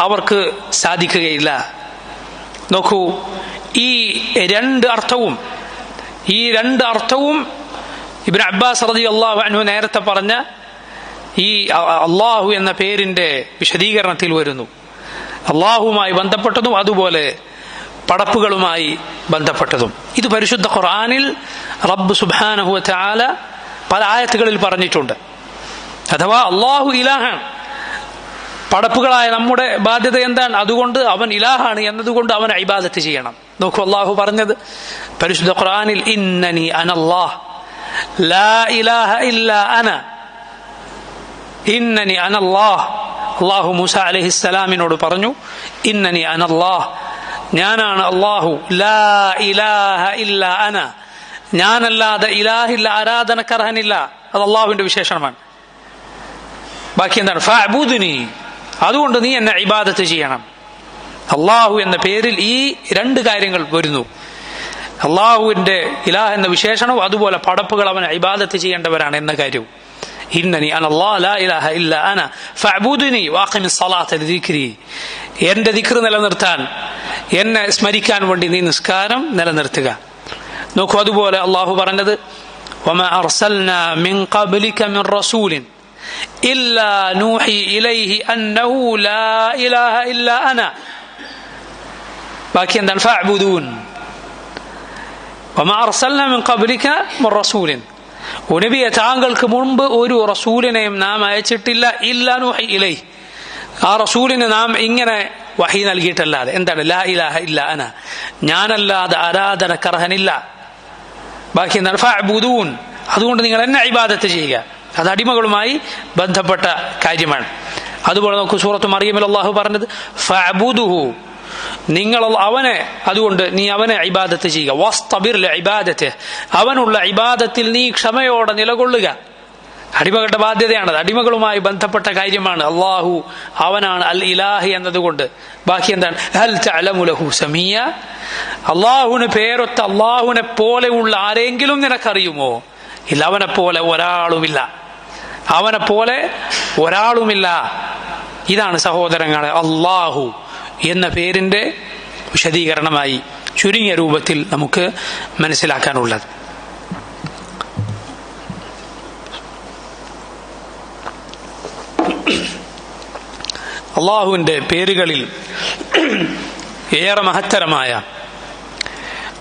അവർക്ക് സാധിക്കുകയില്ല. നോക്കൂ, ഈ രണ്ട് അർത്ഥവും ഇബ്നു അബ്ബാസ് റളിയല്ലാഹു അൻഹു നേരത്തെ പറഞ്ഞ ഈ അള്ളാഹു എന്ന പേരിന്റെ വിശദീകരണത്തിൽ വരുന്നു. അള്ളാഹുവുമായി ബന്ധപ്പെട്ടതും അതുപോലെ പടപ്പുകളുമായി ബന്ധപ്പെട്ടതും. ഇത് പരിശുദ്ധ ഖുർആനിൽ റബ്ബ് സുബ്ഹാനഹു വ തആല പല ആയത്തുകളിൽ പറഞ്ഞിട്ടുണ്ട്. അഥവാ അള്ളാഹു ഇലാഹാണ്, പടപ്പുകളായ നമ്മുടെ ബാധ്യത എന്താണ്? അതുകൊണ്ട് അവൻ ഇലാഹാണ് എന്നതുകൊണ്ട് അവൻ ഇബാദത്ത് ചെയ്യണം. നോക്കൂ, അള്ളാഹു പറഞ്ഞത് പരിശുദ്ധ ഖുർആനിൽ, ഇന്നനി അനല്ലാഹ് ലാ ഇലാഹ ഇല്ലാ അന, ഇന്നനി അനല്ലാഹ്. അള്ളാഹു മൂസ അലൈഹിസ്സലാമിനോട് പറഞ്ഞു, ഇന്നനി അനല്ലാഹ്, ഞാനാണ് അള്ളാഹു, ലാ ഇലാഹ ഇല്ലാ അന, ഞാനല്ലാതെ ഇലാഹില്ല, ആരാധനക്കർഹനില്ല. അത് അള്ളാഹുവിന്റെ വിശേഷണമാണ്. ബാക്കി എന്താണ്? ഫഅ്ബുദ്നി, അതുകൊണ്ട് നീ എന്നെ ഇബാദത്ത് ചെയ്യണം. അള്ളാഹു എന്ന പേരിൽ ഈ രണ്ട് കാര്യങ്ങൾ വരുന്നു. അള്ളാഹുവിന്റെ ഇലാഹ് എന്ന വിശേഷണവും അതുപോലെ പടപ്പുകൾ അവനെ ഇബാദത്ത് ചെയ്യേണ്ടവരാണ് എന്ന കാര്യവും. ഇന്നനി അനല്ലാഹ് ലാ ഇലാഹ ഇല്ലാ അന ഫഅ്ബുദ്നി വഅഖിമിസ് സ്വലാത്ത ലിദിക്രി, എന്റെ ദിക്ർ നിലനിർത്താൻ, എന്നെ സ്മരിക്കാൻ വേണ്ടി നീ നിസ്കാരം നിലനിർത്തുക. നോക്കൂ, അതുപോലെ അള്ളാഹു പറഞ്ഞത്, വമാ അർസൽനാ മിൻ ഖബ്ലിക മിൻ റസൂലിൻ ഇല്ലാ നൂഹി ഇലൈഹി അന്നഹു ലാ ഇലാഹ ഇല്ലാ അന. ബാക്കി എന്താണ്? ഫഅ്ബുദൂൻ. വമാ അർസൽനാ മിൻ ഖബ്ലിക മിൻ റസൂലിൻ, നബിയെ താങ്കൾക്ക് മുൻപ് ഒരു റസൂലിനെയും നാം അയച്ചിട്ടില്ല, ഇല്ലാ നൂഹി ഇലൈഹി, ആ റസൂലിന് നാം ഇങ്ങനെ വഹി നൽകിയിട്ടല്ലാതെ. എന്താണ്? ലാ ഇലാഹ ഇല്ലാ അന, ഞാനല്ലാതെ ആരാധനക്കർഹനില്ല. ബാക്കി എന്താണ്? ഫഅ്ബുദൂൻ, അതുകൊണ്ട് നിങ്ങൾ എന്നെ ഇബാദത്ത് ചെയ്യുക. അത് അടിമകളുമായി ബന്ധപ്പെട്ട കാര്യമാണ്. അതുപോലെ നോക്കൂ, സൂറത്ത് മറിയമിൽ അല്ലാഹു പറഞ്ഞത്, ഫഅ്ബുദുഹു, നിങ്ങൾ അവനെ, അതുകൊണ്ട് നീ അവനെ ഇബാദത്ത് ചെയ്യുക. വസ്തബിർ ലിഇബാദതിഹി, അവനുള്ള ഇബാദത്തിൽ നീ ക്ഷമയോടെ നിലകൊള്ളുക. അടിമകളുടെ ബാധ്യതയാണത്. അടിമകളുമായി ബന്ധപ്പെട്ട കാര്യമാണ്. അള്ളാഹു അവനാണ് അൽ ഇലാഹി എന്നതുകൊണ്ട് ബാക്കി എന്താണ്? ഹൽ തഅലമു ലഹു സമീയ, അള്ളാഹുവിന് പേരൊത്ത അള്ളാഹുവിനെ പോലെയുള്ള ആരെങ്കിലും നിനക്കറിയുമോ? ഇല്ല, അവനെ പോലെ ഒരാളുമില്ല, അവനെ പോലെ ഒരാളുമില്ല. ഇതാണ് സഹോദരങ്ങളെ അള്ളാഹു എന്ന പേരിന്റെ വിശദീകരണമായി ചുരുങ്ങിയ രൂപത്തിൽ നമുക്ക് മനസ്സിലാക്കാനുള്ളത്. അള്ളാഹുവിന്റെ പേരുകളിൽ ഏറെ മഹത്തരമായ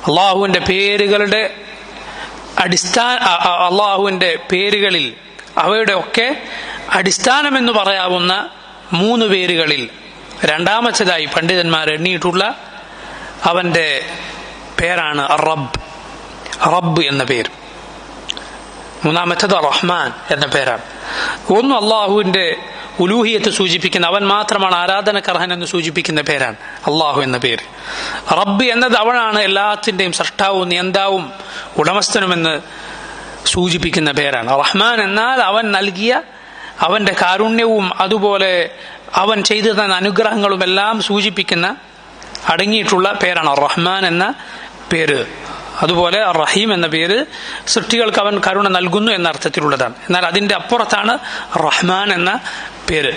അള്ളാഹുവിന്റെ പേരുകളുടെ അള്ളാഹുവിന്റെ പേരുകളിൽ അവയുടെ ഒക്കെ അടിസ്ഥാനമെന്ന് പറയാവുന്ന 3 പേരുകളിൽ രണ്ടാമത്തേതായി പണ്ഡിതന്മാർ എണ്ണിയിട്ടുള്ള അവന്റെ പേരാണ് റബ്ബ്. റബ്ബ് എന്ന പേര്. മൂന്നാമത്തേത് റഹ്മാൻ എന്ന പേരാണ്. ഒന്ന് അള്ളാഹുവിന്റെ ഉലൂഹിയത്ത് സൂചിപ്പിക്കുന്ന, അവൻ മാത്രമാണ് ആരാധനക്കർഹൻ എന്ന് സൂചിപ്പിക്കുന്ന പേരാണ് അള്ളാഹു എന്ന പേര്. റബ്ബ് എന്നത് അവനാണ് എല്ലാത്തിന്റെയും സൃഷ്ടാവും നിയന്താവും ഉടമസ്ഥനുമെന്ന് സൂചിപ്പിക്കുന്ന പേരാണ്. റഹ്മാൻ എന്നാൽ അവൻ നൽകിയ അവന്റെ കാരുണ്യവും അതുപോലെ അവൻ ചെയ്തു തന്ന അനുഗ്രഹങ്ങളും എല്ലാം സൂചിപ്പിക്കുന്ന അടങ്ങിയിട്ടുള്ള പേരാണ് റഹ്മാൻ എന്ന പേര്. അതുപോലെ റഹീം എന്ന പേര് സൃഷ്ടികൾക്ക് അവൻ കരുണ നൽകുന്നു എന്ന അർത്ഥത്തിലുള്ളതാണ്. എന്നാൽ അതിന്റെ അപ്പുറത്താണ് റഹ്മാൻ എന്ന പേര്.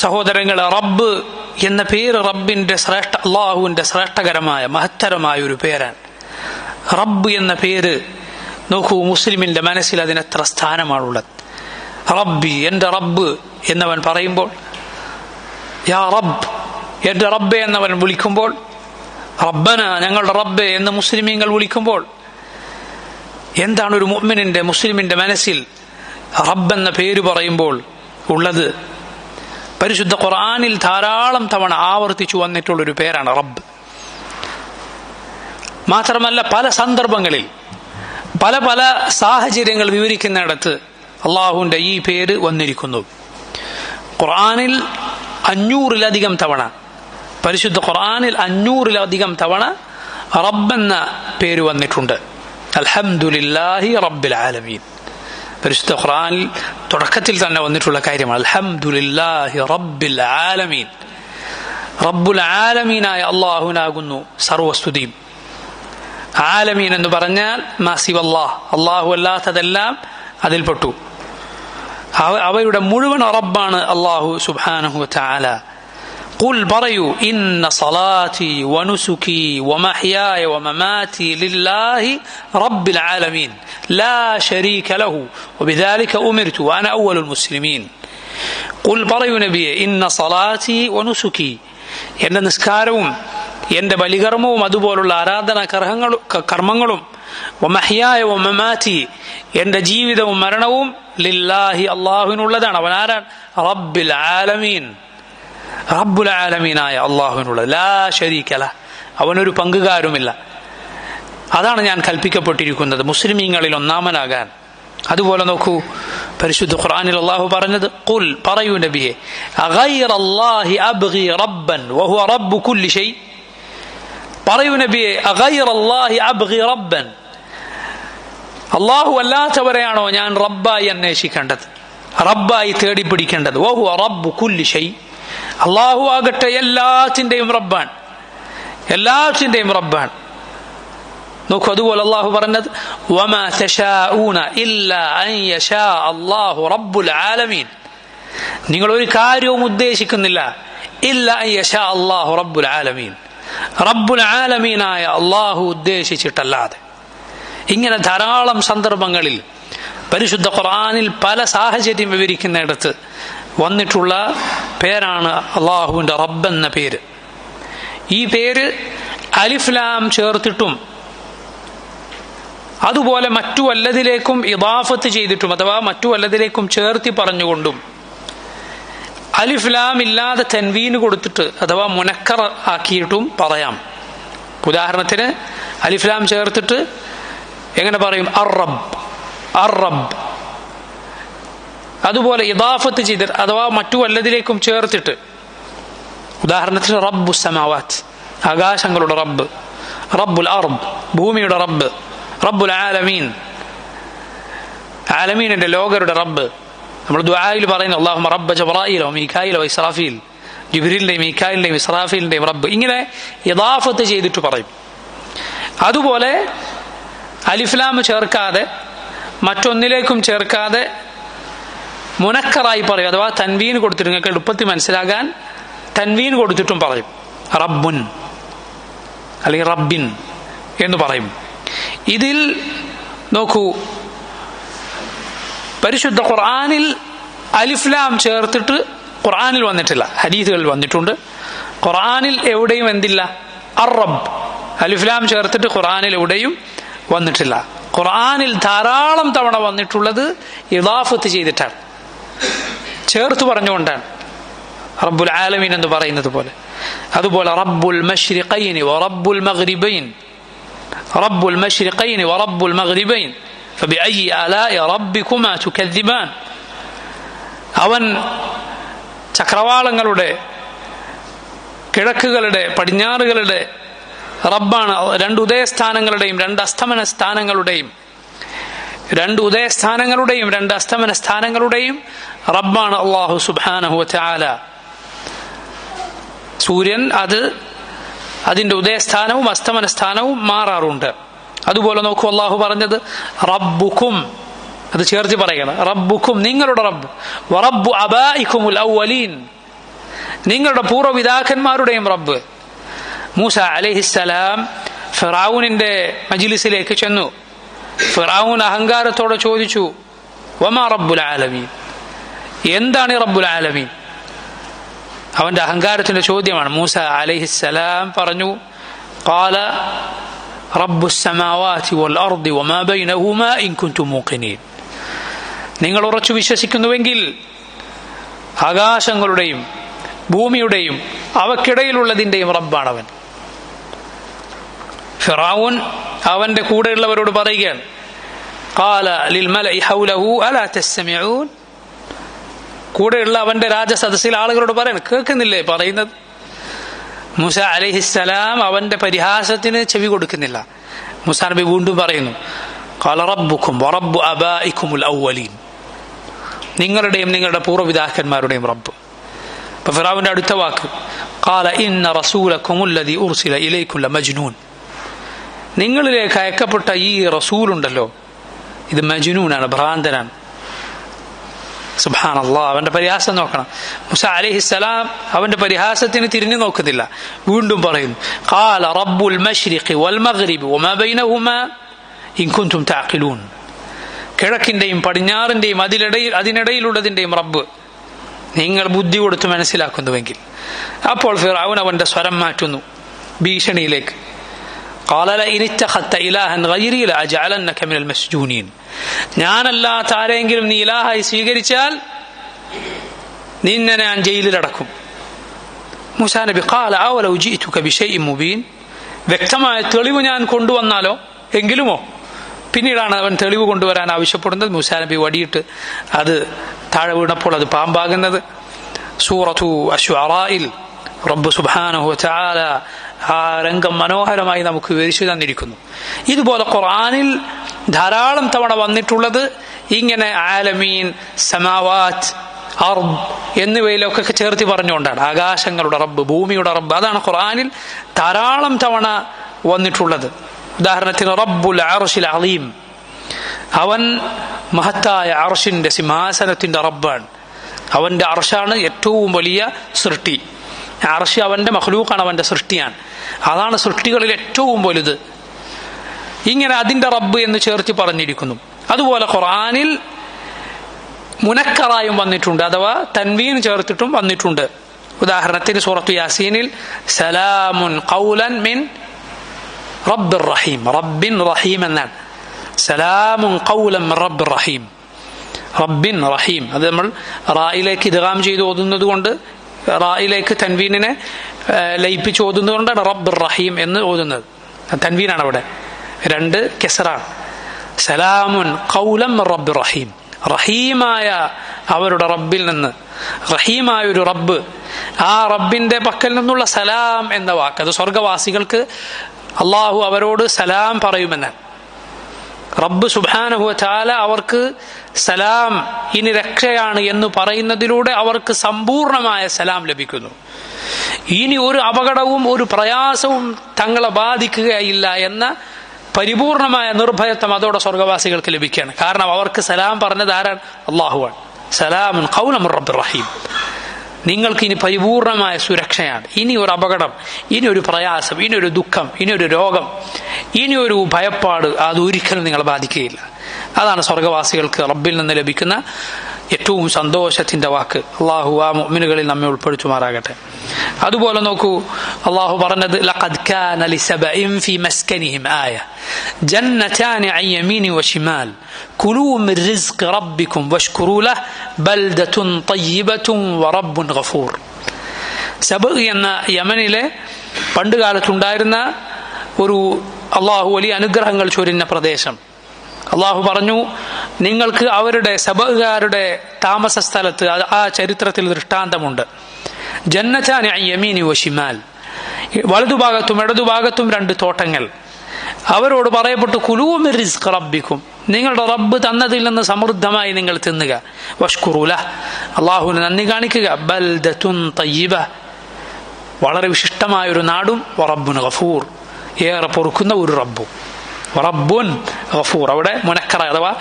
സഹോദരങ്ങൾ, റബ്ബ് എന്ന പേര് അള്ളാഹുവിന്റെ ശ്രേഷ്ഠകരമായ മഹത്തരമായ ഒരു പേരാണ്. റബ്ബ് എന്ന പേര് നോക്കൂ, മുസ്ലിമിന്റെ മനസ്സിൽ അതിനെത്ര സ്ഥാനമാണുള്ളത്. റബ്ബി, എന്റെ റബ്ബ് എന്നവൻ പറയുമ്പോൾ, യാ റബ്ബ്, എന്റെ റബ്ബെ എന്നവൻ വിളിക്കുമ്പോൾ, റബ്ബന, ഞങ്ങളുടെ റബ്ബെ എന്ന് മുസ്ലിമീങ്ങൾ വിളിക്കുമ്പോൾ, എന്താണ് ഒരു മുസ്ലിമിന്റെ മനസ്സിൽ റബ്ബ് എന്ന പേര് പറയുമ്പോൾ ഉള്ളത്? പരിശുദ്ധ ഖുർആനിൽ ധാരാളം തവണ ആവർത്തിച്ചു വന്നിട്ടുള്ളൊരു പേരാണ് റബ്ബ്. മാത്രമല്ല പല സന്ദർഭങ്ങളിൽ പല പല സാഹചര്യങ്ങൾ വിവരിക്കുന്നിടത്ത് അള്ളാഹുവിന്റെ ഈ പേര് വന്നിരിക്കുന്നു. ഖുർആനിൽ 500-ലധികം തവണ, പരിശുദ്ധ ഖുർആനിൽ 500-ലധികം തവണ റബ്ബ് എന്ന പേര് വന്നിട്ടുണ്ട്. അൽഹംദുലില്ലാഹി റബ്ബിൽ ആലമീൻ, പരിശുദ്ധ ഖുർആനിൽ തുടക്കത്തിൽ തന്നെ വന്നിട്ടുള്ള കാര്യമാണ്. അൽഹംദുലില്ലാഹി റബ്ബിൽ ആലമീൻ, റബ്ബുൽ ആലമീനായ അള്ളാഹുവിനാകുന്നു സർവസ്തുതിയും. ആലമീൻ എന്ന് പറഞ്ഞാൽ മാസിവല്ലാഹ്, അള്ളാഹു അല്ലാത്തതെല്ലാം അതിൽപ്പെട്ടു. അവയുടെ മുഴുവൻ റബ്ബാണ് അള്ളാഹു സുബ്ഹാനഹു വതആല. ഖുൽ പറയൂ, ഇന്ന സലാത്തി വനുസുകി വമഹ്യായ വമമാതി ലില്ലാഹി റബ്ബിൽ ആലമീൻ ലാ ശരീക ലഹു വബിദാലിക ഉമിർതു വഅന അവ്വലുൽ മുസ്ലിമീൻ. ഖുൽ പറയൂ നബിയെ, ഇന്ന സലാത്തി വനുസുകി, എന്റെ നിസ്കാരവും എന്റെ ബലികർമ്മവും അതുപോലുള്ള ആരാധനാ കർമ്മങ്ങളും, വമഹ്യായ വമമാതി, എന്റെ ജീവിതവും മരണവും, ലില്ലാഹി, അള്ളാഹുവിനുള്ളതാണ്. അവൻ ആരാണ്? റബ്ബിൽ ആലമീൻ, റബ്ബുൽ ആലമീനായ അള്ളാഹുവിനുള്ളത്. ലാ ശരീക ലഹ്, അവനൊരു പങ്കുകാരുമില്ല. അതാണ് ഞാൻ കൽപ്പിക്കപ്പെട്ടിരിക്കുന്നത്, മുസ്ലിമീങ്ങളിൽ ഒന്നാമനാകാൻ. അതുപോലെ നോക്കൂ, പരിശുദ്ധ ഖുർആനിൽ അള്ളാഹു പറഞ്ഞത്, ഖുൽ പറയൂ നബിയെ, അഗൈറല്ലാഹി അബ്ഗി റബ്ബൻ വഹുവ റബ്ബു കുല്ലി ഷൈ. പറയൂ നബിയെ, അഗൈറല്ലാഹി അബ്ഗി റബ്ബൻ, അള്ളാഹു അല്ലാത്തവരെയാണോ ഞാൻ റബ്ബായി അന്വേഷിക്കേണ്ടത്, റബ്ബായി തേടിപ്പിടിക്കേണ്ടത്? വഹുവ റബ്ബു കുല്ലി ഷൈ, അള്ളാഹു ആകട്ടെ എല്ലാത്തിന്റെയും റബ്ബാൻ, എല്ലാത്തിന്റെയും റബ്ബാൻ. നോക്കൂ, അതുപോലെ അള്ളാഹു പറഞ്ഞത്, വമാ തശാഊന ഇല്ലാ അൻ യശാ അല്ലാഹു റബ്ബുൽ ആലമീൻ, നിങ്ങൾ ഒരു കാര്യവും ഉദ്ദേശിക്കുന്നില്ല, ഇല്ലാ അൻ യശാ അല്ലാഹു റബ്ബുൽ ആലമീൻ, റബ്ബുൽ ആലമീനായ അള്ളാഹു ഉദ്ദേശിച്ചിട്ടല്ലാതെ. ഇങ്ങനെ ധാരാളം സന്ദർഭങ്ങളിൽ പരിശുദ്ധ ഖുർആനിൽ പല സാഹചര്യം വിവരിക്കുന്നിടത്ത് വന്നിട്ടുള്ള പേരാണ് അള്ളാഹുവിന്റെ റബ്ബ് എന്ന പേര്. ഈ പേര് അലിഫ് ലാം ചേർത്തിട്ടും അതുപോലെ മറ്റു വല്ലതിലേക്കും ഇദാഫത്ത് ചെയ്തിട്ടും അഥവാ മറ്റു വല്ലതിലേക്കും ചേർത്തി പറഞ്ഞുകൊണ്ടും അലിഫ് ലാം ഇല്ലാതെ തൻവീന് കൊടുത്തിട്ട് അഥവാ മുനക്കർ ആക്കിയിട്ടും പറയാം. ഉദാഹരണത്തിന് അലിഫ് ലാം ചേർത്തിട്ട് എങ്ങനെ പറയും? അർ-റബ്ബ്, അർ-റബ്ബ്. അതുപോലെ ഇദാഫത്ത് ചെയ്തിട്ട് അഥവാ മറ്റു വല്ലതിലേക്കും ചേർത്തിട്ട്, ഉദാഹരണത്തിന് റബ്ബു സമാവാത്ത്, ആകാശങ്ങളുടെ റബ്ബ്, റബ്ബുൽ അർദ്, ഭൂമിയുടെ റബ്ബ്, റബ്ബുൽ ആലമീൻ. ആലമീനിന്റെ ലോകരുടെ റബ്ബ്. നമ്മൾ ദുആയിൽ പറയുന്നു അല്ലാഹുമ്മ റബ്ബ ജിബ്രായീൽ വ മീകായിൽ വ ഇസ്രാഫീൽ, ജിബ്രീലിന്റെയും മീകായിലിന്റെയും ഇസ്രാഫീലിന്റെയും റബ്ബ്. ഇങ്ങനെ ഇദാഫത്ത് ചെയ്തിട്ട് പറയും. അതുപോലെ അലിഫ്ലാം ചേർക്കാതെ മറ്റൊന്നിലേക്കും ചേർക്കാതെ മുനക്കറായി പറയും, അഥവാ തൻവീൻ കൊടുത്തിട്ട് നിങ്ങൾക്ക് എളുപ്പത്തിൽ മനസ്സിലാകാൻ തൻവീൻ കൊടുത്തിട്ടും പറയും. റബ്ബുൻ അല്ലെങ്കിൽ റബ്ബിൻ എന്ന് പറയും. ഇതിൽ നോക്കൂ, പരിശുദ്ധ ഖുർആനിൽ അലിഫ്ലാം ചേർത്തിട്ട് ഖുർആനിൽ വന്നിട്ടില്ല, ഹദീസുകളിൽ വന്നിട്ടുണ്ട്. ഖുർആനിൽ എവിടെയും എന്തില്ല? അർ-റബ്ബ് അലിഫ്ലാം ചേർത്തിട്ട് ഖുർആനിൽ എവിടെയും വന്നിട്ടില്ല. ഖുർആനിൽ ധാരാളം തവണ വന്നിട്ടുള്ളത് ഇദാഫത്ത് ചെയ്തിട്ടാണ്, ചേർത്ത് പറഞ്ഞുകൊണ്ടാണ്. റബ്ബുൽ ആലമീൻ എന്ന് പറയുന്നത് പോലെ. അതുപോലെ റബ്ബുൽ മശ്രിഖൈനി വ റബ്ബുൽ മഗ്രിബൈൻ, റബ്ബുൽ മശ്രിഖൈനി വ റബ്ബുൽ മഗ്രിബൈൻ ഫബിഅയ്യി ആലാഇ റബ്ബികുമാ തുകദ്ദിബാൻ. അവൻ ചക്രവാളങ്ങളുടെ, കിഴക്കുകളുടെ, പടിഞ്ഞാറുകളുടെ റബ്ബാണ്. രണ്ട് ഉദയസ്ഥാനങ്ങളുടെയും രണ്ട് അസ്തമന സ്ഥാനങ്ങളുടെയും, രണ്ട് ഉദയസ്ഥാനങ്ങളുടെയും രണ്ട് അസ്തമന സ്ഥാനങ്ങളുടെയും റബ്ബാണ് അല്ലാഹു സുബ്ഹാനഹു വ തആല. സൂര്യൻ അതിന്റെ ഉദയസ്ഥാനവും അസ്തമന സ്ഥാനവും മാറാറുണ്ട്. അതുപോലെ നോക്കൂ, അല്ലാഹു പറഞ്ഞത് റബ്ബുക്കും, അത് ചേർത്ത് പറയണം. റബ്ബുക്കും നിങ്ങളുടെ റബ്ബ്, വറബ്ബു അബായിക്കുമുൽ അവ്വലീൻ നിങ്ങളുടെ പൂർവ്വപിതാക്കന്മാരുടെയും റബ്ബ്. മൂസ അലൈഹിസ്സലാം ഫിറഔനിന്റെ മജ്ലിസിലേക്ക് ചെന്നു. ഫിറഔൻ അഹങ്കാരത്തോടെ ചോദിച്ചു, വമാ റബ്ബുൽ ആലമീൻ, എന്താണ് ഈ റബ്ബുൽ ആലമീൻ? അവന്റെ അഹങ്കാരത്തിന്റെ ചോദ്യമാണ്. മൂസ അലൈഹിസ്സലാം പറഞ്ഞു, ഖാല റബ്ബുസ് സമാവാതി വൽ അർദി വമാ ബൈനഹുമാ ഇൻ കുൻതും മൂഖിനീൻ. നിങ്ങൾ ഉറച്ചു വിശ്വസിക്കുന്നുവെങ്കിൽ ആകാശങ്ങളുടെയും ഭൂമിയുടെയും അവക്കിടയിലുള്ളതിന്റെയും റബ്ബാണവൻ. ഫിറഔൻ അവന്റെ കൂടെയുള്ളവരോട് പറയുകയാണ്, ഖാല ലിൽ മലഇ ഹൗലഹു അലാ തസ്മഊൻ. കൂടെയുള്ള അവന്റെ രാജസദസ്സിൽ ആളുകളോട് പറയണം, കേൾക്കുന്നില്ലേ പറയുന്നത്? മൂസ അലൈഹിസ്സലാം അവന്റെ പരിഹാസത്തിന് ചെവി കൊടുക്കുന്നില്ല. മൂസാ നബി വീണ്ടും പറയുന്നു, ഖാല റബ്ബുക്കും വറബ്ബു അബായിക്കുമുൽ അവ്വലീൻ, നിങ്ങളുടെയും നിങ്ങളുടെ പൂർവ്വപിതാക്കന്മാരുടെയും റബ്ബ്. അപ്പൊ ഫിറഔന്റെ അടുത്ത വാക്ക്, ഖാല ഇന്ന റസൂലക്കുമുല്ലദീ ഉർസില ഇലൈക്കും ലമജ്നൂൻ, നിങ്ങളിലേക്ക് അയക്കപ്പെട്ട ഈ റസൂലുണ്ടല്ലോ, ഇത് മജ്നൂനാണ്, ഭ്രാന്തനാണ്. സുബ്ഹാനല്ലാഹ്, അവന്റെ പരിഹാസം നോക്കണം. മൂസ അലൈഹിസ്സലാം അവന്റെ പരിഹാസത്തിന് തിരിഞ്ഞു നോക്കുന്നില്ല. വീണ്ടും പറയുന്നു, ഖാല റബ്ബുൽ മശ്രിഖി വൽ മഗ്രിബി വമാ ബൈനഹുമാ ഇൻ കുൻതും തഅഖിലൂൻ, കിഴക്കിന്റെയും പടിഞ്ഞാറിന്റെയും അതിനിടയിലുള്ളതിന്റെയും റബ്ബ്, നിങ്ങൾ ബുദ്ധി കൊടുത്ത് മനസ്സിലാക്കുന്നുവെങ്കിൽ. അപ്പോൾ ഫിറഔൻ അവന്റെ സ്വരം മാറ്റുന്നു ഭീഷണിയിലേക്ക്. ഖാല ലഇൻ ഇത്തഖദ്ത ഇലാഹൻ ഗൈരി ലഅജഅലന്നക മിനൽ മസ്ജൂനീൻ, ഞാനല്ലാത്ത ആരെങ്കിലും നീ ഇലാഹായി സ്വീകരിച്ചാൽ നിന്നെ ഞാൻ ജയിലിലടക്കും. മൂസാ നബി, ഖാല അവലൗ ജിഅ്തുക ബിശൈഇൻ മുബീൻ, വ്യക്തമായ തെളിവ് ഞാൻ കൊണ്ടുവന്നാലോ എങ്കിലുമോ. പിന്നീടാണ് അവൻ തെളിവ് കൊണ്ടുവരാൻ ആവശ്യപ്പെടുന്നത്. മൂസാ നബി വടിയിട്ട് അത് താഴെ വീണപ്പോൾ അത് പാമ്പാകുന്നത്. സൂറത്തു അശ്ശുഅറായിൽ റബ്ബ് സുബ്ഹാനഹു വ തആല ആ രംഗം മനോഹരമായി നമുക്ക് വിവരിച്ചു തന്നിരിക്കുന്നു. ഇതുപോലെ ഖുർആനിൽ ധാരാളം തവണ വന്നിട്ടുള്ളത് ഇങ്ങനെ ആലമീൻ, സമാവാത്ത്, അർദ് എന്നിവയിലൊക്കെ ചേർത്തി പറഞ്ഞുകൊണ്ടാണ്. ആകാശങ്ങളുടെ റബ്ബ്, ഭൂമിയുടെ റബ്ബ്, അതാണ് ഖുർആനിൽ ധാരാളം തവണ വന്നിട്ടുള്ളത്. ഉദാഹരണത്തിന് റബ്ബുൽ അർശിൽ അളീം, അവൻ മഹത്തായ അർശിന്റെ സിംഹാസനത്തിന്റെ റബ്ബാണ്. അവന്റെ അർശാണ് ഏറ്റവും വലിയ സൃഷ്ടി. അർശ് അവന്റെ മഖ്ലൂഖാണ്, അവന്റെ സൃഷ്ടിയാണ്. അതാണ് സൃഷ്ടികളിൽ ഏറ്റവും വലുത്. ഇങ്ങനെ അതിന്റെ റബ്ബ് എന്ന് ചേർത്തി പറഞ്ഞിരിക്കുന്നു. അതുപോലെ ഖുർആനിൽ മുനക്കറായും വന്നിട്ടുണ്ട്, അഥവാ തൻവീൻ ചേർത്തിട്ടും വന്നിട്ടുണ്ട്. ഉദാഹരണത്തിന് സൂറത്തു യാസീനിൽ സലാമുൻ ഖൗലൻ മിൻ റബ്ബിർ റഹീം, റബ്ബിൻ റഹീം എന്നാണ്. സലാമുൻ ഖൗലൻ മിൻ റബ്ബിർ റഹീം, റബ്ബിൻ റഹീം. അത് നമ്മൾ റായിലേക്ക് ഇദ്ഗാം ചെയ്ത് ഓതുന്നത് കൊണ്ട്, റായിലേക്ക് തൻവീനിനെ ലയിപ്പിച്ച് ഓതുന്നത് കൊണ്ടാണ് റബ്ബിർ റഹീം എന്ന് ഓതുന്നത്. തൻവീനാണ് അവിടെ, രണ്ട് കെസറാണ്. സലാമുൻ ഖൗലൻ മിൻ റബ്ബിർ റഹീം, റഹീമായ അവരുടെ റബ്ബിൽ നിന്ന്, റഹീമായ ഒരു റബ്ബ്, ആ റബ്ബിന്റെ പക്കൽ നിന്നുള്ള സലാം എന്ന വാക്ക്, അത് സ്വർഗവാസികൾക്ക് അള്ളാഹു അവരോട് സലാം പറയുമെന്നാണ്. റബ്ബ് സുബ്ഹാനഹു വ തആല അവർക്ക് സലാം, ഇനി രക്ഷയാണ് എന്ന് പറയുന്നതിലൂടെ അവർക്ക് സമ്പൂർണമായ സലാം ലഭിക്കുന്നു. ഇനി ഒരു അപകടവും ഒരു പ്രയാസവും തങ്ങളെ ബാധിക്കുകയില്ല എന്ന പരിപൂർണമായ നിർഭയത്വം അതോടെ സ്വർഗവാസികൾക്ക് ലഭിക്കുകയാണ്. കാരണം അവർക്ക് സലാം പറഞ്ഞത് ആരാണ്? അല്ലാഹുവാണ്. സലാമുൻ ഖൗലൻ മിർ റബ്ബിർ റഹീം. നിങ്ങൾക്ക് ഇനി പരിപൂർണമായ സുരക്ഷയാണ്. ഇനി ഒരു അപകടം, ഇനി ഒരു പ്രയാസം, ഇനി ഒരു ദുഃഖം, ഇനി ഒരു രോഗം, ഇനി ഒരു ഭയപ്പാട് അതൊരിക്കലും നിങ്ങളെ ബാധിക്കുകയില്ല. അതാണ് സ്വർഗവാസികൾക്ക് റബ്ബിൽ നിന്ന് ലഭിക്കുന്ന ഏറ്റവും സന്തോഷത്തിന്റെ വാക്ക്. അള്ളാഹു ആ മുഅ്മിനുകളിൽ നമ്മെ ഉൾപ്പെടുത്തുമാറാകട്ടെ. അതുപോലെ നോക്കൂ, അള്ളാഹു പറഞ്ഞത് ലഖദ് കാന ലിസബഇൻ ഫീ മസ്കനിഹിം ആയ ജന്നതാനി അൻ യമീനി വശിമാൽ കുലൂ മിൻ റിസ്ഖി റബ്ബിക്കും വഷ്കുറൂ ലഹു ബൽദത്തുൻ തയ്യിബത്തുൻ വറബ്ബുൻ ഗഫൂർ. സബഅ എന്ന യമനിലെ പണ്ടുകാലത്തുണ്ടായിരുന്ന ഒരു അള്ളാഹു വലിയ അനുഗ്രഹങ്ങൾ ചൊരിഞ്ഞ പ്രദേശം. അള്ളാഹു പറഞ്ഞു, നിങ്ങൾക്ക് അവരുടെ സബഅുകാരുടെ താമസ സ്ഥലത്ത് ആ ചരിത്രത്തിൽ ദൃഷ്ടാന്തമുണ്ട്. ജന്നതാനി അൻ യമീനി വശിമാൽ, വലതുഭാഗത്തും ഇടതുഭാഗത്തും 2 തോട്ടങ്ങൾ. അവരോട് പറയപ്പെട്ടു, കുലൂ മിൻ റിസ്ഖി റബ്ബിക്കും, നിങ്ങളുടെ റബ്ബ് തന്നതിൽ നിന്ന് സമൃദ്ധമായി നിങ്ങൾ തിന്നുക. വഷ്കുറൂ ലഹു, അള്ളാഹുവിന് നന്ദി കാണിക്കുക. ബൽദത്തുൻ തയ്യിബ, വളരെ വിശിഷ്ടമായ ഒരു നാടും. വറബ്ബുൻ ഗഫൂർ, ഏറെ പൊറുക്കുന്ന ഒരു റബ്ബും. റബ്ബുൻ ഗഫൂർ, അവിടെ മുനക്കറ അഥവാ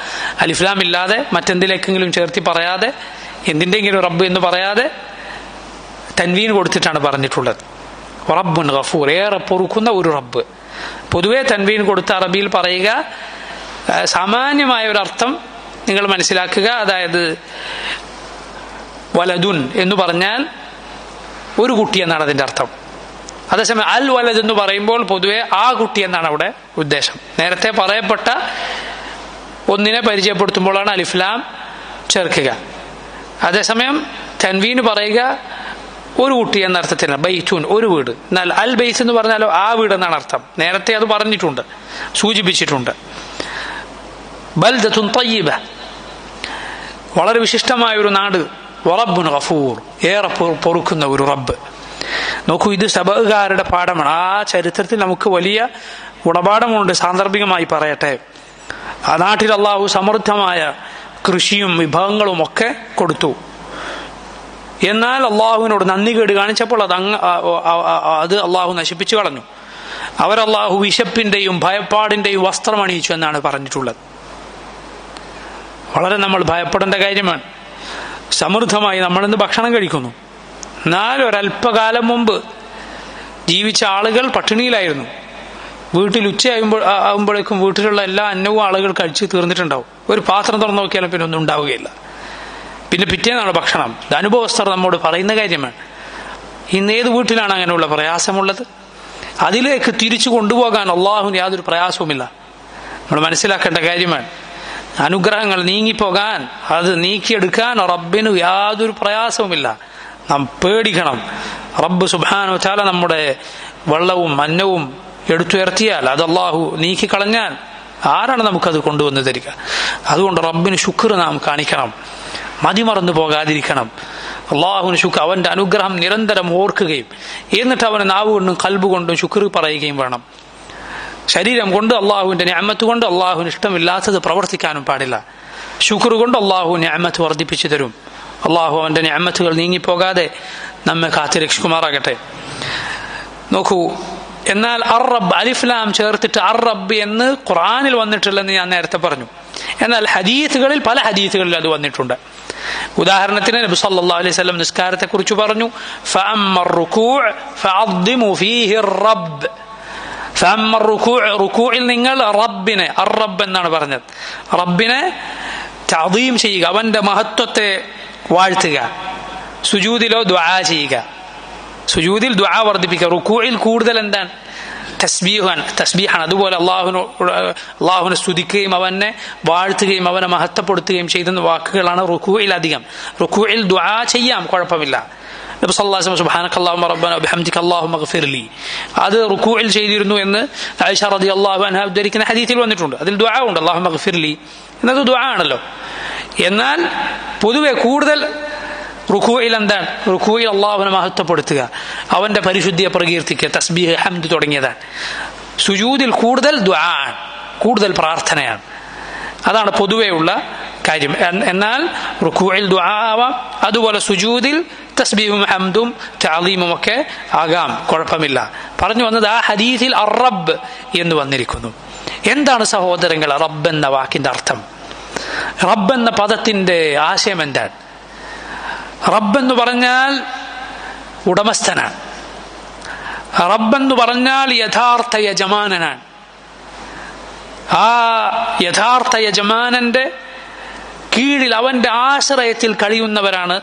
അലിഫ്ലാം ഇല്ലാതെ മറ്റെന്തിലേക്കെങ്കിലും ചേർത്തി പറയാതെ, എന്തിൻ്റെങ്കിലും റബ്ബ് എന്ന് പറയാതെ തൻവീൻ കൊടുത്തിട്ടാണ് പറഞ്ഞിട്ടുള്ളത്. റബ്ബുൻ ഗഫൂർ, ഏറെ പൊറുക്കുന്ന ഒരു റബ്ബ്. പൊതുവെ തൻവീൻ കൊടുത്ത അറബിയിൽ പറയുക, സാമാന്യമായ ഒരർത്ഥം നിങ്ങൾ മനസ്സിലാക്കുക. അതായത് വലദുൻ എന്ന് പറഞ്ഞാൽ ഒരു കുട്ടി എന്നാണ് അതിൻ്റെ അർത്ഥം. അതേസമയം അൽ വലദ് എന്ന് പറയുമ്പോൾ പൊതുവെ ആ കുട്ടി എന്നാണ് അവിടെ ഉദ്ദേശം. നേരത്തെ പറയപ്പെട്ട ഒന്നിനെ പരിചയപ്പെടുത്തുമ്പോഴാണ് അലിഫ്ലാം ചേർക്കുക. അതേസമയം തൻവീന് പറയുക ഒരു കുട്ടി എന്ന അർത്ഥത്തിലാണ്. ബൈത്തുൻ, ഒരു വീട്. എന്നാൽ അൽ ബൈത്ത് എന്ന് പറഞ്ഞാലോ ആ വീട് എന്നാണ് അർത്ഥം. നേരത്തെ അത് പറഞ്ഞിട്ടുണ്ട്, സൂചിപ്പിച്ചിട്ടുണ്ട്. ബൽദത്തുൻ തയ്യിബ, വളരെ വിശിഷ്ടമായ ഒരു നാട്. വറബ്ബുൻ ഗഫൂർ, ഏറെ പൊറുക്കുന്ന ഒരു റബ്ബ്. നോക്കൂ, ഇത് സബഅുകാരുടെ പാഠമാണ്. ആ ചരിത്രത്തിൽ നമുക്ക് വലിയ ഗുണപാഠമുണ്ട്. സാന്ദർഭികമായി പറയട്ടെ, ആ നാട്ടിൽ അള്ളാഹു സമൃദ്ധമായ കൃഷിയും വിഭവങ്ങളും ഒക്കെ കൊടുത്തു. എന്നാൽ അള്ളാഹുവിനോട് നന്ദി കേട് കാണിച്ചപ്പോൾ അത് അള്ളാഹു നശിപ്പിച്ചു കളഞ്ഞു. അവരല്ലാഹു വിശപ്പിന്റെയും ഭയപ്പാടിന്റെയും വസ്ത്രം അണിയിച്ചു എന്നാണ് പറഞ്ഞിട്ടുള്ളത്. വളരെ നമ്മൾ ഭയപ്പെടേണ്ട കാര്യമാണ്. സമൃദ്ധമായി നമ്മളിന്ന് ഭക്ഷണം കഴിക്കുന്നു, എന്നാൽ ഒരല്പകാലം മുമ്പ് ജീവിച്ച ആളുകൾ പട്ടിണിയിലായിരുന്നു. വീട്ടിൽ ആകുമ്പോഴേക്കും വീട്ടിലുള്ള എല്ലാ അന്നവും ആളുകൾ കഴിച്ച് തീർന്നിട്ടുണ്ടാവും. ഒരു പാത്രം തുറന്നു നോക്കിയാലും പിന്നെ ഒന്നും ഉണ്ടാവുകയില്ല. പിന്നെ പിറ്റേന്നാണ് ഭക്ഷണം. ഇത് അനുഭവസ്ഥർ നമ്മോട് പറയുന്ന കാര്യമാണ്. ഇന്ന് ഏത് വീട്ടിലാണ് അങ്ങനെയുള്ള പ്രയാസമുള്ളത്? അതിലേക്ക് തിരിച്ചു കൊണ്ടുപോകാൻ അള്ളാഹുവിന് യാതൊരു പ്രയാസവുമില്ല. നമ്മൾ മനസ്സിലാക്കേണ്ട കാര്യമാണ്. അനുഗ്രഹങ്ങൾ നീങ്ങിപ്പോകാൻ, അത് നീക്കിയെടുക്കാൻ റബ്ബിന് യാതൊരു പ്രയാസവുമില്ല. നാം പേടിക്കണം. റബ്ബ് സുബ്ഹാനഹു വ തആല നമ്മുടെ വെള്ളവും അന്നവും എടുത്തുയർത്തിയാൽ, അത് അള്ളാഹു നീക്കിക്കളഞ്ഞാൽ ആരാണ് നമുക്കത് കൊണ്ടുവന്ന് തരിക? അതുകൊണ്ട് റബ്ബിന് ശുക്ർ നാം കാണിക്കണം, മതിമറന്നു പോകാതിരിക്കണം. അള്ളാഹുവിന് ശുക്ർ, അവന്റെ അനുഗ്രഹം നിരന്തരം ഓർക്കുകയും എന്നിട്ട് അവന് നാവ് കൊണ്ടും കൽബ് കൊണ്ടും ശുക്ർ പറയുകയും വേണം. ശരീരം കൊണ്ട് അള്ളാഹുവിന്റെ നിഅമത്ത് കൊണ്ട് അള്ളാഹുവിന് ഇഷ്ടമില്ലാത്തത് പ്രവർത്തിക്കാനും പാടില്ല. ശുക്ർ കൊണ്ട് അള്ളാഹു നിഅമത്ത് വർദ്ധിപ്പിച്ചു തരും. അള്ളാഹു അവന്റെ നിഅമത്തുകൾ നീങ്ങിപ്പോകാതെ നമ്മെ കാത്തു രക്ഷിക്കുമാറാകട്ടെ. നോക്കൂ, എന്നാൽ അർ റബ്ബ് അലിഫ്ലാം ചേർത്തിട്ട് അർ റബ്ബ് എന്ന് ഖുർആനിൽ വന്നിട്ടില്ലെന്ന് ഞാൻ നേരത്തെ പറഞ്ഞു. എന്നാൽ ഹദീസുകളിൽ, പല ഹദീസുകളിൽ അത് വന്നിട്ടുണ്ട്. ഉദാഹരണത്തിന് നബി സല്ലല്ലാഹു അലൈഹി വസല്ലം നിസ്കാരത്തെ കുറിച്ച് പറഞ്ഞു, ഫഅമ്മർ റുകൂഅ ഫഅദ്ദിമു ഫീഹി റബ്ബ്. ഫഅമ്മർ റുകൂഅ, റുകൂഇൽ നിങ്ങൾ റബ്ബിനെ, അർ റബ്ബ് എന്നാണ് പറഞ്ഞത്, റബ്ബിനെ തഅദീം ചെയ്യുക, അവന്റെ മഹത്വത്തെ വാഴ്ത്തുക. സുജൂദിലോ ദുആ ചെയ്യുക, സുജൂദിൽ ദുആ വർദ്ധിപ്പിക്കുക. റുകൂഇൽ കൂടുതൽ എന്താണ്? തസ്ബീഹാണ്. അതുപോലെ അള്ളാഹുവിനെ സ്തുതിക്കുകയും അവനെ വാഴ്ത്തുകയും അവനെ മഹത്വപ്പെടുത്തുകയും ചെയ്യുന്ന വാക്കുകളാണ് റുകൂഇൽ അധികം. റുകൂഇൽ ദുആ ചെയ്യാം, കുഴപ്പമില്ല. നബി സല്ലല്ലാഹു അലൈഹി വസല്ലം സുബ്ഹാനക്കല്ലാഹുമ്മ റബ്ബനാ വബിഹംദിക അല്ലാഹുമ്മ ഗ്ഫിർലി, അത് റുകൂഇൽ ചെയ്തിരുന്നു എന്ന് ആയിഷ റളിയല്ലാഹു അൻഹ ഉദ്ധരിക്കുന്ന ഹദീസിൽ വന്നിട്ടുണ്ട്. അതിൽ ദുആ ഉണ്ട്, അല്ലാഹുമ്മ ഗ്ഫിർലി എന്നത് ദുആ ആണല്ലോ. എന്നാൽ പൊതുവെ കൂടുതൽ റുകൂഇൽ എന്താണ്? റുകൂഇൽ അള്ളാഹുവിനെ മഹത്വപ്പെടുത്തുക, അവന്റെ പരിശുദ്ധിയെ പ്രകീർത്തിക്കുക, തസ്ബീഹ്, ഹംദ് തുടങ്ങിയതാണ്. സുജൂദിൽ കൂടുതൽ ദുആ ആണ്, കൂടുതൽ പ്രാർത്ഥനയാണ്. അതാണ് പൊതുവെയുള്ള കാര്യം. എന്നാൽ റുക്കൂഇൽ ദുആ ആവാം, അതുപോലെ സുജൂദിൽ തസ്ബീഹും ഹംദും തഅലീമും ഒക്കെ ആകാം, കുഴപ്പമില്ല. പറഞ്ഞു വന്നത് ആ ഹദീസിൽ അർ-റബ്ബ് എന്ന് വന്നിരിക്കുന്നു. എന്താണ് സഹോദരങ്ങൾ റബ്ബ് എന്ന വാക്കിന്റെ അർത്ഥം? റബ്ബ് എന്ന പദത്തിന്റെ ആശയം എന്താണ്? റബ്ബ് എന്ന് പറഞ്ഞാൽ ഉടമസ്ഥനാണ്. റബ്ബെന്ന് പറഞ്ഞാൽ യഥാർത്ഥ യജമാനനാണ്. ആ യഥാർത്ഥ യജമാനന്റെ കീഴിൽ അവന്റെ ആശ്രയത്തിൽ കഴിയുന്നവരാണ്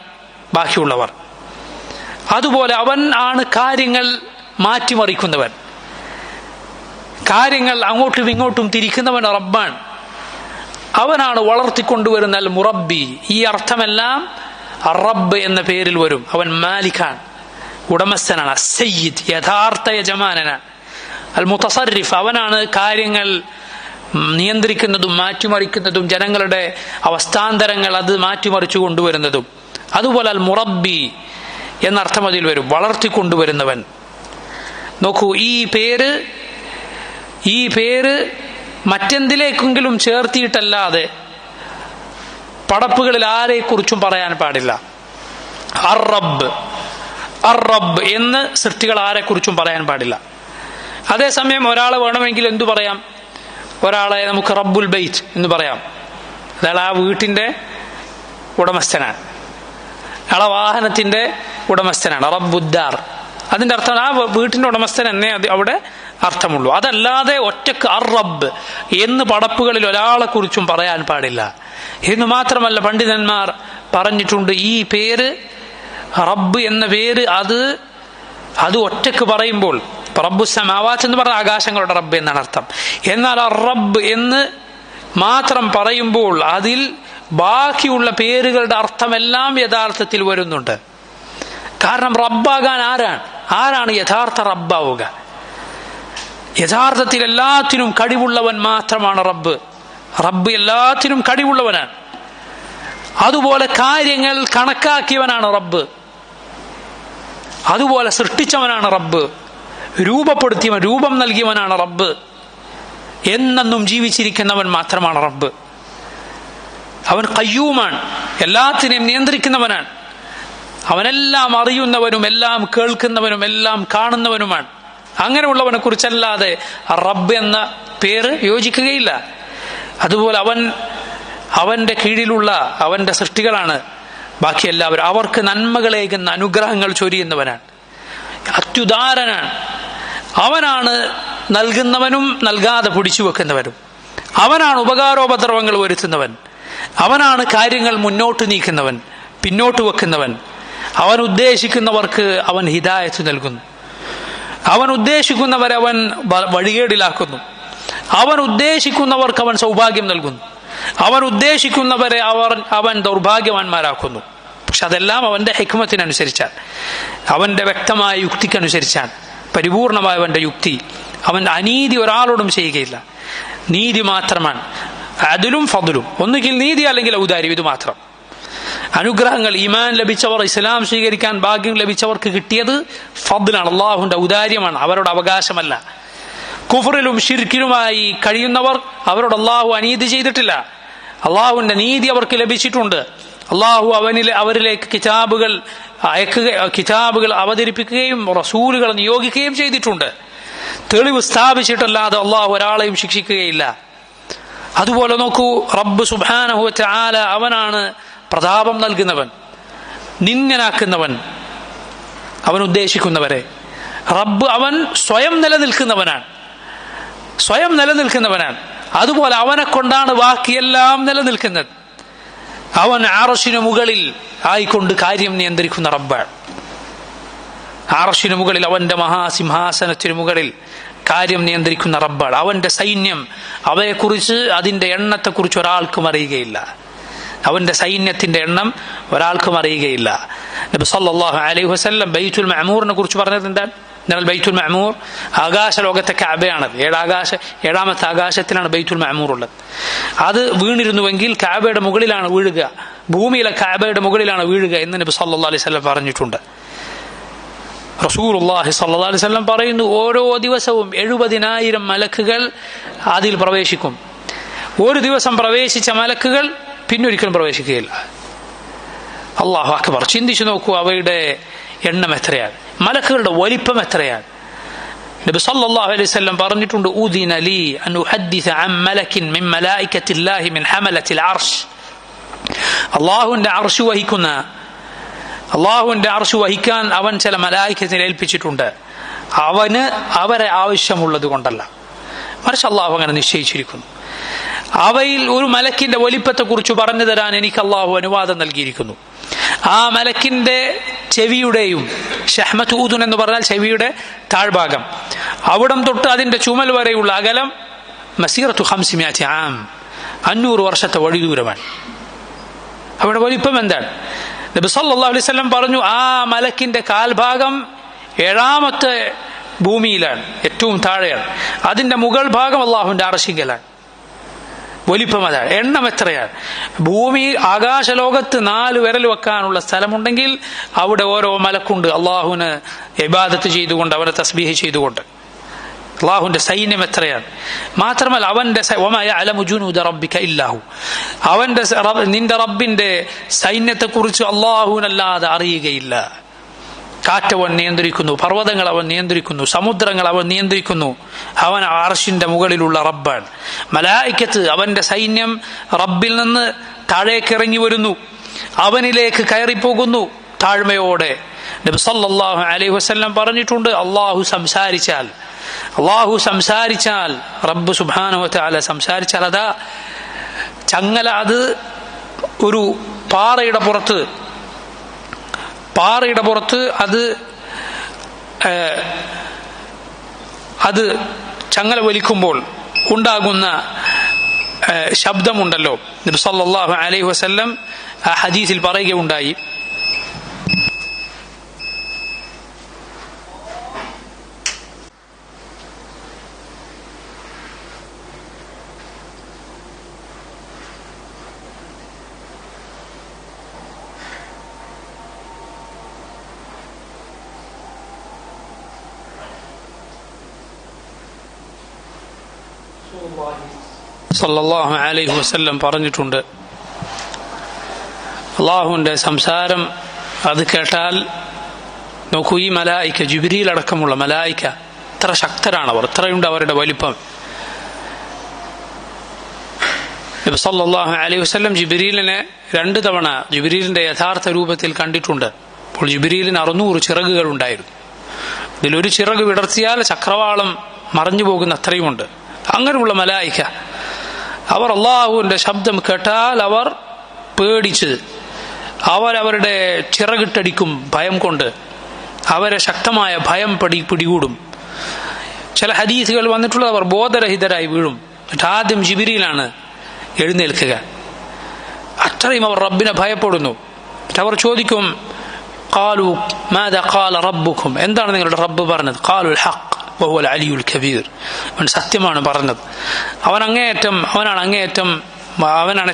ബാക്കിയുള്ളവർ. അതുപോലെ അവൻ ആണ് കാര്യങ്ങൾ മാറ്റിമറിക്കുന്നവൻ, കാര്യങ്ങൾ അങ്ങോട്ടും ഇങ്ങോട്ടും തിരിക്കുന്നവൻ റബ്ബാണ്. അവനാണ് വളർത്തിക്കൊണ്ടുവരുന്ന അൽ മുറബ്ബി. ഈ അർത്ഥമെല്ലാം റബ്ബ് എന്ന പേരിൽ വരും. അവൻ മാലിക്കാണ്, ഉടമസ്ഥനാണ്. അസ്സയ്യിദ് യഥാർത്ഥ യജമാനനാണ്. അൽ മുതസറിഫ് അവനാണ് കാര്യങ്ങൾ നിയന്ത്രിക്കുന്നതും മാറ്റിമറിക്കുന്നതും ജനങ്ങളുടെ അവസ്ഥാന്തരങ്ങൾ അത് മാറ്റിമറിച്ചു കൊണ്ടുവരുന്നതും. അതുപോലെ അൽ മുറബ്ബി എന്നർത്ഥം അതിൽ വരും, വളർത്തിക്കൊണ്ടുവരുന്നവൻ. നോക്കൂ, ഈ പേര് മറ്റെന്തിലേക്കെങ്കിലും ചേർത്തിയിട്ടല്ലാതെ പടപ്പുകളിൽ ആരെക്കുറിച്ചും പറയാൻ പാടില്ല. അർ-റബ്ബ് എന്ന് സൃഷ്ടികൾ ആരെക്കുറിച്ചും പറയാൻ പാടില്ല. അതേസമയം ഒരാളെ വേണമെങ്കിൽ എന്തു പറയാം? ഒരാളെ നമുക്ക് റബ്ബുൽ ബൈത്ത് എന്ന് പറയാം. അയാൾ ആ വീട്ടിന്റെ ഉടമസ്ഥനാണ്, അയാളെ വാഹനത്തിന്റെ ഉടമസ്ഥനാണ്. റബ്ബുദ്ദാർ, അതിന്റെ അർത്ഥം ആ വീട്ടിന്റെ ഉടമസ്ഥൻ എന്നെ അവിടെ അർത്ഥമുള്ളൂ. അതല്ലാതെ ഒറ്റക്ക് അർ-റബ്ബ് എന്ന് പടപ്പുകളിൽ ഒരാളെ കുറിച്ചും പറയാൻ പാടില്ല എന്ന് മാത്രമല്ല, പണ്ഡിതന്മാർ പറഞ്ഞിട്ടുണ്ട് ഈ പേര് റബ്ബ് എന്ന പേര് അത് ഒറ്റക്ക് പറയുമ്പോൾ റബ്ബു സമാവാത്ത് എന്ന് പറഞ്ഞ ആകാശങ്ങളുടെ റബ്ബ് എന്നാണ് അർത്ഥം. എന്നാൽ അർ-റബ്ബ് എന്ന് മാത്രം പറയുമ്പോൾ അതിൽ ബാക്കിയുള്ള പേരുകളുടെ അർത്ഥമെല്ലാം യഥാർത്ഥത്തിൽ വരുന്നുണ്ട്. കാരണം റബ്ബാകാൻ ആരാണ് യഥാർത്ഥ റബ്ബാവുക? യഥാർത്ഥത്തിൽ എല്ലാത്തിനും കഴിവുള്ളവൻ മാത്രമാണ് റബ്ബ്. റബ്ബ് എല്ലാത്തിനും കഴിവുള്ളവനാണ്. അതുപോലെ കാര്യങ്ങൾ കണക്കാക്കിയവനാണ് റബ്ബ്. അതുപോലെ സൃഷ്ടിച്ചവനാണ് റബ്ബ്. രൂപപ്പെടുത്തിയവൻ, രൂപം നൽകിയവനാണ് റബ്ബ്. എന്നെന്നും ജീവിച്ചിരിക്കുന്നവൻ മാത്രമാണ് റബ്ബ്. അവൻ ഖയ്യൂമാണ്, എല്ലാത്തിനെയും നിയന്ത്രിക്കുന്നവനാണ്. അവനെല്ലാം അറിയുന്നവനും എല്ലാം കേൾക്കുന്നവനും എല്ലാം കാണുന്നവനുമാണ്. അങ്ങനെയുള്ളവനെ കുറിച്ചല്ലാതെ റബ്ബ് എന്ന പേര് യോജിക്കുകയില്ല. അതുപോലെ അവന്റെ കീഴിലുള്ള അവന്റെ സൃഷ്ടികളാണ് ബാക്കി എല്ലാവരും. അവർക്ക് നന്മകളേകുന്ന അനുഗ്രഹങ്ങൾ ചൊരിയുന്നവനാണ്, അത്യുദാരനാണ്. അവനാണ് നൽകുന്നവനും നൽകാതെ പിടിച്ചു വെക്കുന്നവനും. അവനാണ് ഉപകാരോപദ്രവങ്ങൾ വരുത്തുന്നവൻ. അവനാണ് കാര്യങ്ങൾ മുന്നോട്ട് നീക്കുന്നവൻ, പിന്നോട്ട് വെക്കുന്നവൻ. അവൻ ഉദ്ദേശിക്കുന്നവർക്ക് അവൻ ഹിദായത്ത് നൽകുന്നു. അവൻ ഉദ്ദേശിക്കുന്നവരെ അവൻ വഴികേടിലാക്കുന്നു. അവൻ ഉദ്ദേശിക്കുന്നവർക്ക് അവൻ സൗഭാഗ്യം നൽകുന്നു. അവൻ ഉദ്ദേശിക്കുന്നവരെ അവൻ ദൗർഭാഗ്യവാന്മാരാക്കുന്നു. പക്ഷെ അതെല്ലാം അവന്റെ ഹിക്മത്തിനനുസരിച്ചാണ്, അവന്റെ വ്യക്തമായ യുക്തിക്കനുസരിച്ചാണ്, പരിപൂർണമായ അവന്റെ യുക്തി. അവൻ അനീതി ഒരാളോടും ചെയ്യുകയില്ല, നീതി മാത്രമാണ്. അദലും ഫദ്ലും, ഒന്നുകിൽ നീതി അല്ലെങ്കിൽ ഔദാര്യം, ഇത് മാത്രം. അനുഗ്രഹങ്ങൾ ഈമാൻ ലഭിച്ചവർ, ഇസ്ലാം സ്വീകരിക്കാൻ ഭാഗ്യം ലഭിച്ചവർക്ക് കിട്ടിയത് ഫദ്ലാണ്, അള്ളാഹുവിന്റെ ഔദാര്യമാണ്, അവരുടെ അവകാശമല്ല. കുഫറിലും ഷിർക്കിലുമായി കഴിയുന്നവർ അവരോട് അള്ളാഹു അനീതി ചെയ്തിട്ടില്ല. അള്ളാഹുവിന്റെ നീതി അവർക്ക് ലഭിച്ചിട്ടുണ്ട്. അള്ളാഹു അവരിലേക്ക് കിതാബുകൾ അവതരിപ്പിക്കുകയും റസൂലുകൾ നിയോഗിക്കുകയും ചെയ്തിട്ടുണ്ട്. തെളിവ് സ്ഥാപിച്ചിട്ടല്ലാതെ അള്ളാഹു ഒരാളെയും ശിക്ഷിക്കുകയില്ല. അതുപോലെ നോക്കൂ, റബ്ബ് സുബ്ഹാനഹു വ തആല അവനാണ് പ്രതാപം നൽകുന്നവൻ, നിന്ദനാക്കുന്നവൻ, അവൻ ഉദ്ദേശിക്കുന്നവരെ. റബ്ബ് അവൻ സ്വയം നിലനിൽക്കുന്നവനാണ്. അതുപോലെ അവനെ കൊണ്ടാണ് ബാക്കിയെല്ലാം നിലനിൽക്കുന്നത്. അവൻ അർശിനു മുകളിൽ ആയിക്കൊണ്ട് കാര്യം നിയന്ത്രിക്കുന്ന റബ്ബാണ്. അർശിനു മുകളിൽ, അവന്റെ മഹാസിംഹാസനത്തിനു മുകളിൽ കാര്യം നിയന്ത്രിക്കുന്ന റബ്ബാണ്. അവന്റെ സൈന്യം, അവയെക്കുറിച്ച്, അതിന്റെ എണ്ണത്തെക്കുറിച്ച് ഒരാൾക്കും അറിയുകയില്ല. അവന്റെ സൈന്യത്തിന്റെ എണ്ണം ഒരാൾക്കും അറിയുകയില്ല. നബി സല്ലല്ലാഹു അലൈഹി വസല്ലം ബൈത്തുൽ മഅമൂറിനെ കുറിച്ച് പറഞ്ഞിട്ടുണ്ട്. എന്നാൽ ബൈത്തുൽ മഅമൂർ ആകാശ ലോകത്തെ കഅബയാണ്. ഏഴാമത്തെ ആകാശത്തിലാണ് ബൈത്തുൽ മഅമൂർ ഉള്ളത്. അത് വീണിരുന്നുവെങ്കിൽ കഅബയുടെ മുകളിലാണ് വീഴുക, ഭൂമിയിലെ കഅബയുടെ മുകളിലാണ് വീഴുക എന്ന് നബി സല്ലല്ലാഹു അലൈഹി വസല്ലം പറഞ്ഞിട്ടുണ്ട്. റസൂലുള്ളാഹി സ്വല്ലല്ലാഹു അലൈഹി വസല്ലം പറയുന്നു, ഓരോ ദിവസവും 70,000 മലക്കുകൾ അതിൽ പ്രവേശിക്കും. ഒരു ദിവസം പ്രവേശിച്ച മലക്കുകൾ പിന്നൊരിക്കലും പ്രവേശിക്കുകയില്ല. അല്ലാഹു അക്ബർ. ചിന്തിച്ചു നോക്കൂ, അവയുടെ എണ്ണം എത്രയാണ്, മലക്കുകളുടെ വലിപ്പം എത്രയാണ്. നബി സല്ലല്ലാഹു അലൈഹി വസല്ലം പറഞ്ഞിട്ടുണ്ട്, ഉദിന ലീ അൻ ഉഹദ്ദിസ അൻ മലകിൻ മിൻ മലായികത്തില്ലാഹി മിൻ ഹമലത്തിൽ അർശ്. അല്ലാഹുവിന്റെ അർശ് വഹിക്കാൻ അവൻ ചില മലായികത്തിനെ ഏൽപ്പിച്ചിട്ടുണ്ട്. അവരെ ആവശ്യമുള്ളത് കൊണ്ടല്ല, മറിച്ച് അല്ലാഹു അങ്ങനെ നിശ്ചയിച്ചിരിക്കുന്നു. അവയിൽ ഒരു മലക്കിന്റെ വലിപ്പത്തെ കുറിച്ച് പറഞ്ഞു തരാൻ എനിക്ക് അല്ലാഹു അനുവാദം നൽകിയിരിക്കുന്നു. ആ മലക്കിന്റെ ചെവിയുടെയും, ഷഹ്മത്ത് ഊദുൻ എന്ന് പറഞ്ഞാൽ ചെവിയുടെ താഴ്ഭാഗം, അവിടം തൊട്ട് അതിന്റെ ചുമൽ വരെയുള്ള അകലം മസീറത്തു 500 ആം, 500 വർഷത്തെ വഴി ദൂരമാണ്. അവിടെ വലിപ്പം എന്താണ്? നബി സല്ലല്ലാഹു അലൈഹി വസല്ലം പറഞ്ഞു, ആ മലക്കിന്റെ കാൽഭാഗം 7ാമത്തെ ഭൂമിയിലാണ്, ഏറ്റവും താഴെയാണ്. അതിന്റെ മുകൾ ഭാഗം അല്ലാഹുവിന്റെ അർശിങ്കലാണ്. വലിപ്പം അതാണ്. എണ്ണം എത്രയാണ്? ഭൂമി ആകാശലോകത്ത് 4 വിരൽ വെക്കാനുള്ള സ്ഥലമുണ്ടെങ്കിൽ അവിടെ ഓരോ മലക്കുണ്ട്, അള്ളാഹുവിന് ഇബാദത്ത് ചെയ്തുകൊണ്ട്, അവനെ തസ്ബീഹ് ചെയ്തുകൊണ്ട്. അള്ളാഹുവിന്റെ സൈന്യം എത്രയാണ്! മാത്രമല്ല അവന്റെ നിന്റെ റബ്ബിന്റെ സൈന്യത്തെ കുറിച്ച് അള്ളാഹുവിനല്ലാതെ അറിയുകയില്ല. കാറ്റവൻ നിയന്ത്രിക്കുന്നു, പർവ്വതങ്ങൾ അവൻ നിയന്ത്രിക്കുന്നു, സമുദ്രങ്ങൾ അവൻ നിയന്ത്രിക്കുന്നു. അവൻ അർശിന്റെ മുകളിലുള്ള റബ്ബാണ്. മലായിക്കത്ത്, അവന്റെ സൈന്യം റബ്ബിൽ നിന്ന് താഴേക്കിറങ്ങി വരുന്നു, അവനിലേക്ക് കയറിപ്പോകുന്നു താഴ്മയോടെ. നബി സല്ലല്ലാഹു അലൈഹി വസല്ലം പറഞ്ഞിട്ടുണ്ട്, അള്ളാഹു സംസാരിച്ചാൽ റബ്ബ് സുബ്ഹാനഹു വ തആല സംസാരിച്ചാൽ അതാ ചങ്ങല, അത് ഒരു പാറയുടെ പുറത്ത് അത് ചങ്ങല വലിക്കുമ്പോൾ ഉണ്ടാകുന്ന ശബ്ദമുണ്ടല്ലോ, നബി സല്ലല്ലാഹു അലൈഹി വസല്ലം ആ ഹദീസിൽ പറയുകയുണ്ടായി, സല്ലല്ലാഹു അലൈഹി വസല്ലം പറഞ്ഞിട്ടുണ്ട്, അള്ളാഹുവിന്റെ സംസാരം അത് കേട്ടാൽ നോക്കൂ, ഈ മലായിക്ക, ജിബ്രീൽ അടക്കമുള്ള മലായിക്ക എത്ര ശക്തരാണവർ, എത്രയുണ്ട് അവരുടെ വലിപ്പം. നബി സല്ലല്ലാഹു അലൈഹി വസല്ലം ജിബ്രീലിനെ 2 തവണ ജിബ്രീലിന്റെ യഥാർത്ഥ രൂപത്തിൽ കണ്ടിട്ടുണ്ട്. അപ്പോൾ ജിബ്രീലിന് 600 ചിറകുകൾ ഉണ്ടായിരുന്നു. ഇതിലൊരു ചിറക് വിടർത്തിയാൽ ചക്രവാളം മറഞ്ഞു പോകുന്ന അത്രയുമുണ്ട്. അങ്ങനെയുള്ള മലായിക്ക അവർ അള്ളാഹുവിന്റെ ശബ്ദം കേട്ടാൽ അവർ പേടിച്ച് അവരവരുടെ ചിറകിട്ടടിക്കും. ഭയം കൊണ്ട് അവരെ ശക്തമായ ഭയം പിടികൂടും. ചില ഹദീസുകൾ വന്നിട്ടുള്ളത് അവർ ബോധരഹിതരായി വീഴും. എന്നിട്ട് ആദ്യം ജിബ്രീലാണ് എഴുന്നേൽക്കുക. അത്രയും അവർ റബ്ബിനെ ഭയപ്പെടുന്നു. അവർ ചോദിക്കും, ഖാലു മാദാ ഖാല റബ്ബുക്കും, എന്താണ് നിങ്ങളുടെ റബ്ബ് പറഞ്ഞത്? ഖാലുൽ ഹഖ് വഹുവൽ അലിയുൽ കബീർ, അവൻ സത്യമാണ് പറഞ്ഞത്. അവനാണ്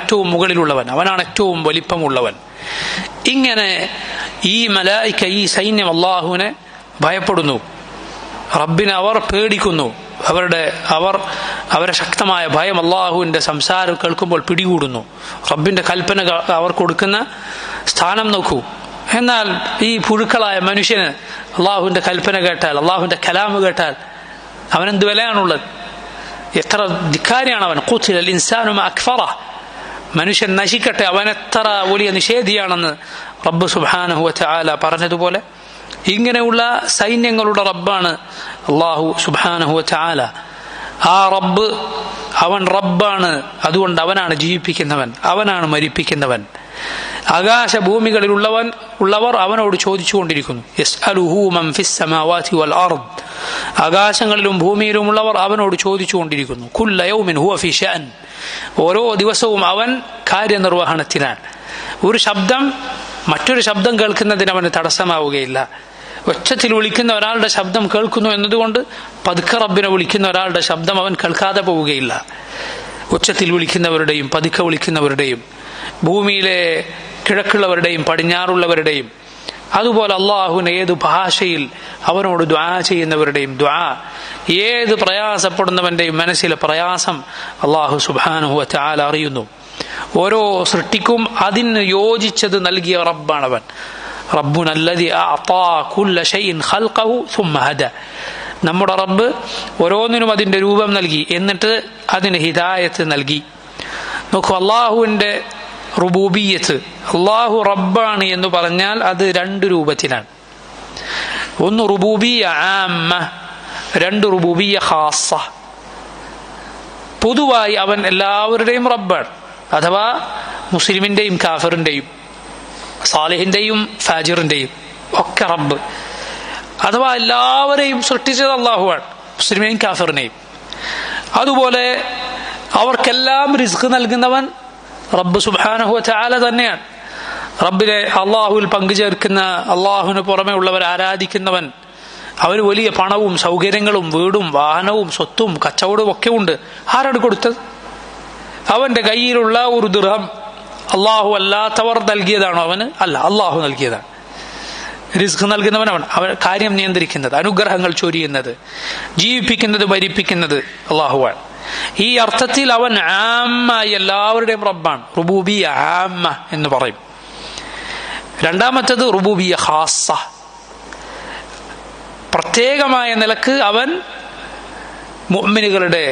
ഏറ്റവും മുകളിലുള്ളവൻ, അവനാണ് ഏറ്റവും വലിപ്പമുള്ളവൻ. ഇങ്ങനെ ഈ മലായിക്ക, ഈ സൈന്യം അള്ളാഹുവിനെ ഭയപ്പെടുന്നു, റബ്ബിനെ അവർ പേടിക്കുന്നു. അവരെ ശക്തമായ ഭയം അള്ളാഹുവിന്റെ സംസാരം കേൾക്കുമ്പോൾ പിടികൂടുന്നു. റബ്ബിന്റെ കൽപ്പന അവർ കൊടുക്കുന്ന സ്ഥാനം നോക്കൂ. എന്നാൽ ഈ പുഴുക്കളായ മനുഷ്യന് അള്ളാഹുവിന്റെ കൽപ്പന കേട്ടാൽ, അള്ളാഹുവിന്റെ കലാമ് കേട്ടാൽ അവനെന്ത് വിലയാണുള്ളത്? എത്ര ധിക്കാരിയാണ് അവൻ. ഖുതിലൽ ഇൻസാനു മാ അക്ഫറഹ്, മനുഷ്യൻ നശിക്കട്ടെ, അവൻ എത്ര വലിയ നിഷേധിയാണെന്ന് റബ്ബ് സുബ്ഹാനഹു വ തആല പറഞ്ഞതുപോലെ ഇങ്ങനെയുള്ള സൈന്യങ്ങളുടെ റബ്ബാണ് അള്ളാഹു സുബ്ഹാനഹു വ തആല. ആ റബ്ബ്, അവൻ റബ്ബാണ്. അതുകൊണ്ട് അവനാണ് ജീവിപ്പിക്കുന്നവൻ, അവനാണ് മരിപ്പിക്കുന്നവൻ. ആകാശഭൂമികളിലുള്ളവർ അവനോട് ചോദിച്ചുകൊണ്ടിരിക്കുന്നു. യസ്അലുഹു മൻ ഫിസ് സമാവാതി വൽ അർദ്, ആകാശങ്ങളിലും ഭൂമിയിലുമുള്ളവർ അവനോട് ചോദിച്ചുകൊണ്ടിരിക്കുന്നു. കുല്ല യൗമിൻ ഹുവ ഫി ശഅൻ, ഓരോ ദിവസവും അവൻ കാര്യനിർവഹണത്തിലാണ്. ഒരു ശബ്ദം മറ്റൊരു ശബ്ദം കേൾക്കുന്നതിന് അവന് തടസ്സമാവുകയില്ല. ഒച്ചത്തിൽ വിളിക്കുന്ന ഒരാളുടെ ശബ്ദം കേൾക്കുന്നു എന്നതുകൊണ്ട് പതുക്കെ റബ്ബിനെ വിളിക്കുന്ന ഒരാളുടെ ശബ്ദം അവൻ കേൾക്കാതെ പോവുകയില്ല. ഉച്ചത്തിൽ വിളിക്കുന്നവരുടെയും പതുക്കെ വിളിക്കുന്നവരുടെയും ഭൂമിയിലെ കിഴക്കുള്ളവരുടെയും പടിഞ്ഞാറുള്ളവരുടെയും അതുപോലെ അള്ളാഹുവിന് ഏത് ഭാഷയിൽ അവനോട് ദുആ ചെയ്യുന്നവരുടെയും ദുആ, ഏത് പ്രയാസപ്പെടുന്നവന്റെയും മനസ്സിലെ പ്രയാസം അള്ളാഹു സുബ്ഹാനഹു വ തആല അറിയുന്നു. ഓരോ സൃഷ്ടിക്കും അതിന് യോജിച്ചത് നൽകിയ റബ്ബാണവൻ. റബ്ബുന അല്ലദി അഅതാ കുല്ല ശൈഇൻ ഖൽഖഹു സുമ്മ ഹദാ. നമ്മുടെ റബ്ബ് ഓരോന്നിനും അതിന്റെ രൂപം നൽകി, എന്നിട്ട് അതിന് ഹിദായത്ത് നൽകി. നോക്കൂ, അള്ളാഹുവിന്റെ റുബൂബിയ്യത്ത്, അള്ളാഹു റബ്ബാണ് എന്ന് പറഞ്ഞാൽ അത് രണ്ട് രൂപത്തിലാണ്. ഒന്ന് റുബൂബിയ്യ ആമ്മ, രണ്ട് റുബൂബിയ്യ ഖാസ്സ. പൊതുവായി അവൻ എല്ലാവരുടെയും റബ്ബാണ്, അഥവാ മുസ്ലിമിന്റെയും കാഫിറിന്റെയും സാലിഹിന്റെയും ഫാജിറിന്റെയും ഒക്കെ റബ്ബ്, അഥവാ എല്ലാവരെയും സൃഷ്ടിച്ചത് അള്ളാഹുവാണ്, മുസ്ലിമിനെയും കാഫിറിനെയും. അതുപോലെ അവർക്കെല്ലാം റിസ്ക് നൽകുന്നവൻ റബ്ബ് സുബ്ഹാനഹു വ തആല തന്നെയാണ്. റബ്ബിനെ അള്ളാഹുവിൽ പങ്കുചേർക്കുന്ന, അള്ളാഹുവിന് പുറമെ ഉള്ളവർ ആരാധിക്കുന്നവൻ, അവന് വലിയ പണവും സൗകര്യങ്ങളും വീടും വാഹനവും സ്വത്തും കച്ചവടവും ഒക്കെ ഉണ്ട്. ആരാണ് കൊടുത്തത്? അവന്റെ കയ്യിലുള്ള ഒരു ദിർഹം അള്ളാഹു അല്ലാത്തവർ നൽകിയതാണോ അവന്? അല്ല, അള്ളാഹു നൽകിയതാണ്. റിസ്ക് നൽകുന്നവൻ അവൻ കാര്യം നിയന്ത്രിക്കുന്നത്, അനുഗ്രഹങ്ങൾ ചൊരിയുന്നത്, ജീവിപ്പിക്കുന്നത്, ഭരിപ്പിക്കുന്നത് അള്ളാഹുവാണ്. ഈ അർത്ഥത്തിൽ അവൻ ആമ്മായി എല്ലാവരുടെയും റബ്ബാണ്. റുബൂബിയ്യ ആമ്മ എന്ന് പറയും. രണ്ടാമത്തേത് റുബൂബിയ്യ ഖാസ്സ, പ്രത്യേകമായ നിലക്ക് അവൻ മുഅ്മിനുകളുടെ,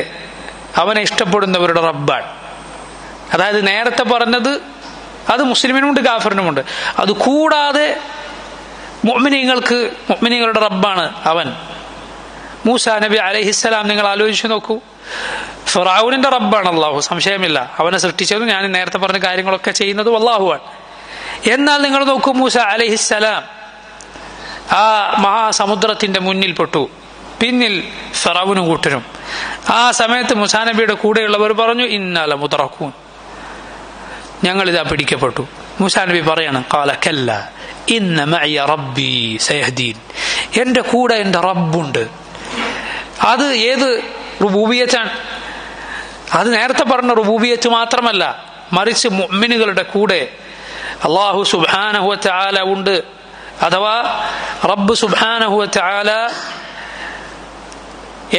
അവനെ ഇഷ്ടപ്പെടുന്നവരുടെ റബ്ബാണ്. അതായത് നേരത്തെ പറഞ്ഞത് അത് മുസ്ലിമിനുമുണ്ട് കാഫിറിനുമുണ്ട്. അത് കൂടാതെ മുഅ്മിനീങ്ങളുടെ റബ്ബാണ് അവൻ. മൂസാ നബി അലൈഹിസ്സലാം നിങ്ങൾ ആലോചിച്ചു നോക്കൂ, ഫിറഔനിന്റെ റബ്ബാണ് അള്ളാഹു, സംശയമില്ല. അവനെ സൃഷ്ടിച്ചതും ഞാൻ നേരത്തെ പറഞ്ഞ കാര്യങ്ങളൊക്കെ ചെയ്യുന്നതും അള്ളാഹുവാണ്. എന്നാൽ നിങ്ങൾ നോക്കൂ, മൂസാ അലൈഹിസ്സലാം ആ മഹാസമുദ്രത്തിന്റെ മുന്നിൽപ്പെട്ടു, പിന്നിൽ ഫിറഔനും കൂട്ടരും. ആ സമയത്ത് മൂസാ നബിയുടെ കൂടെയുള്ളവർ പറഞ്ഞു, ഇന്നല മുദ്റകൂൻ, ഞങ്ങളിതാ പിടിക്കപ്പെട്ടു. മൂസാ നബി പറയാണ്, ഖാല കല്ല ഇന്ന മഅയ റബ്ബി സയഹ്ദീൻ, എന്റെ കൂടെ എന്റെ റബ്ബുണ്ട്. അത് ഏത് റുബൂബിയത്താണ്? അത് നേരത്തെ പറഞ്ഞ റുബൂബിയത്ത് മാത്രമല്ല, മറിച്ച് മുഅ്മിനുകളുടെ കൂടെ അല്ലാഹു സുബ്ഹാനഹു വ തആല ഉണ്ട്. അഥവാ റബ്ബ് സുബ്ഹാനഹു വ തആല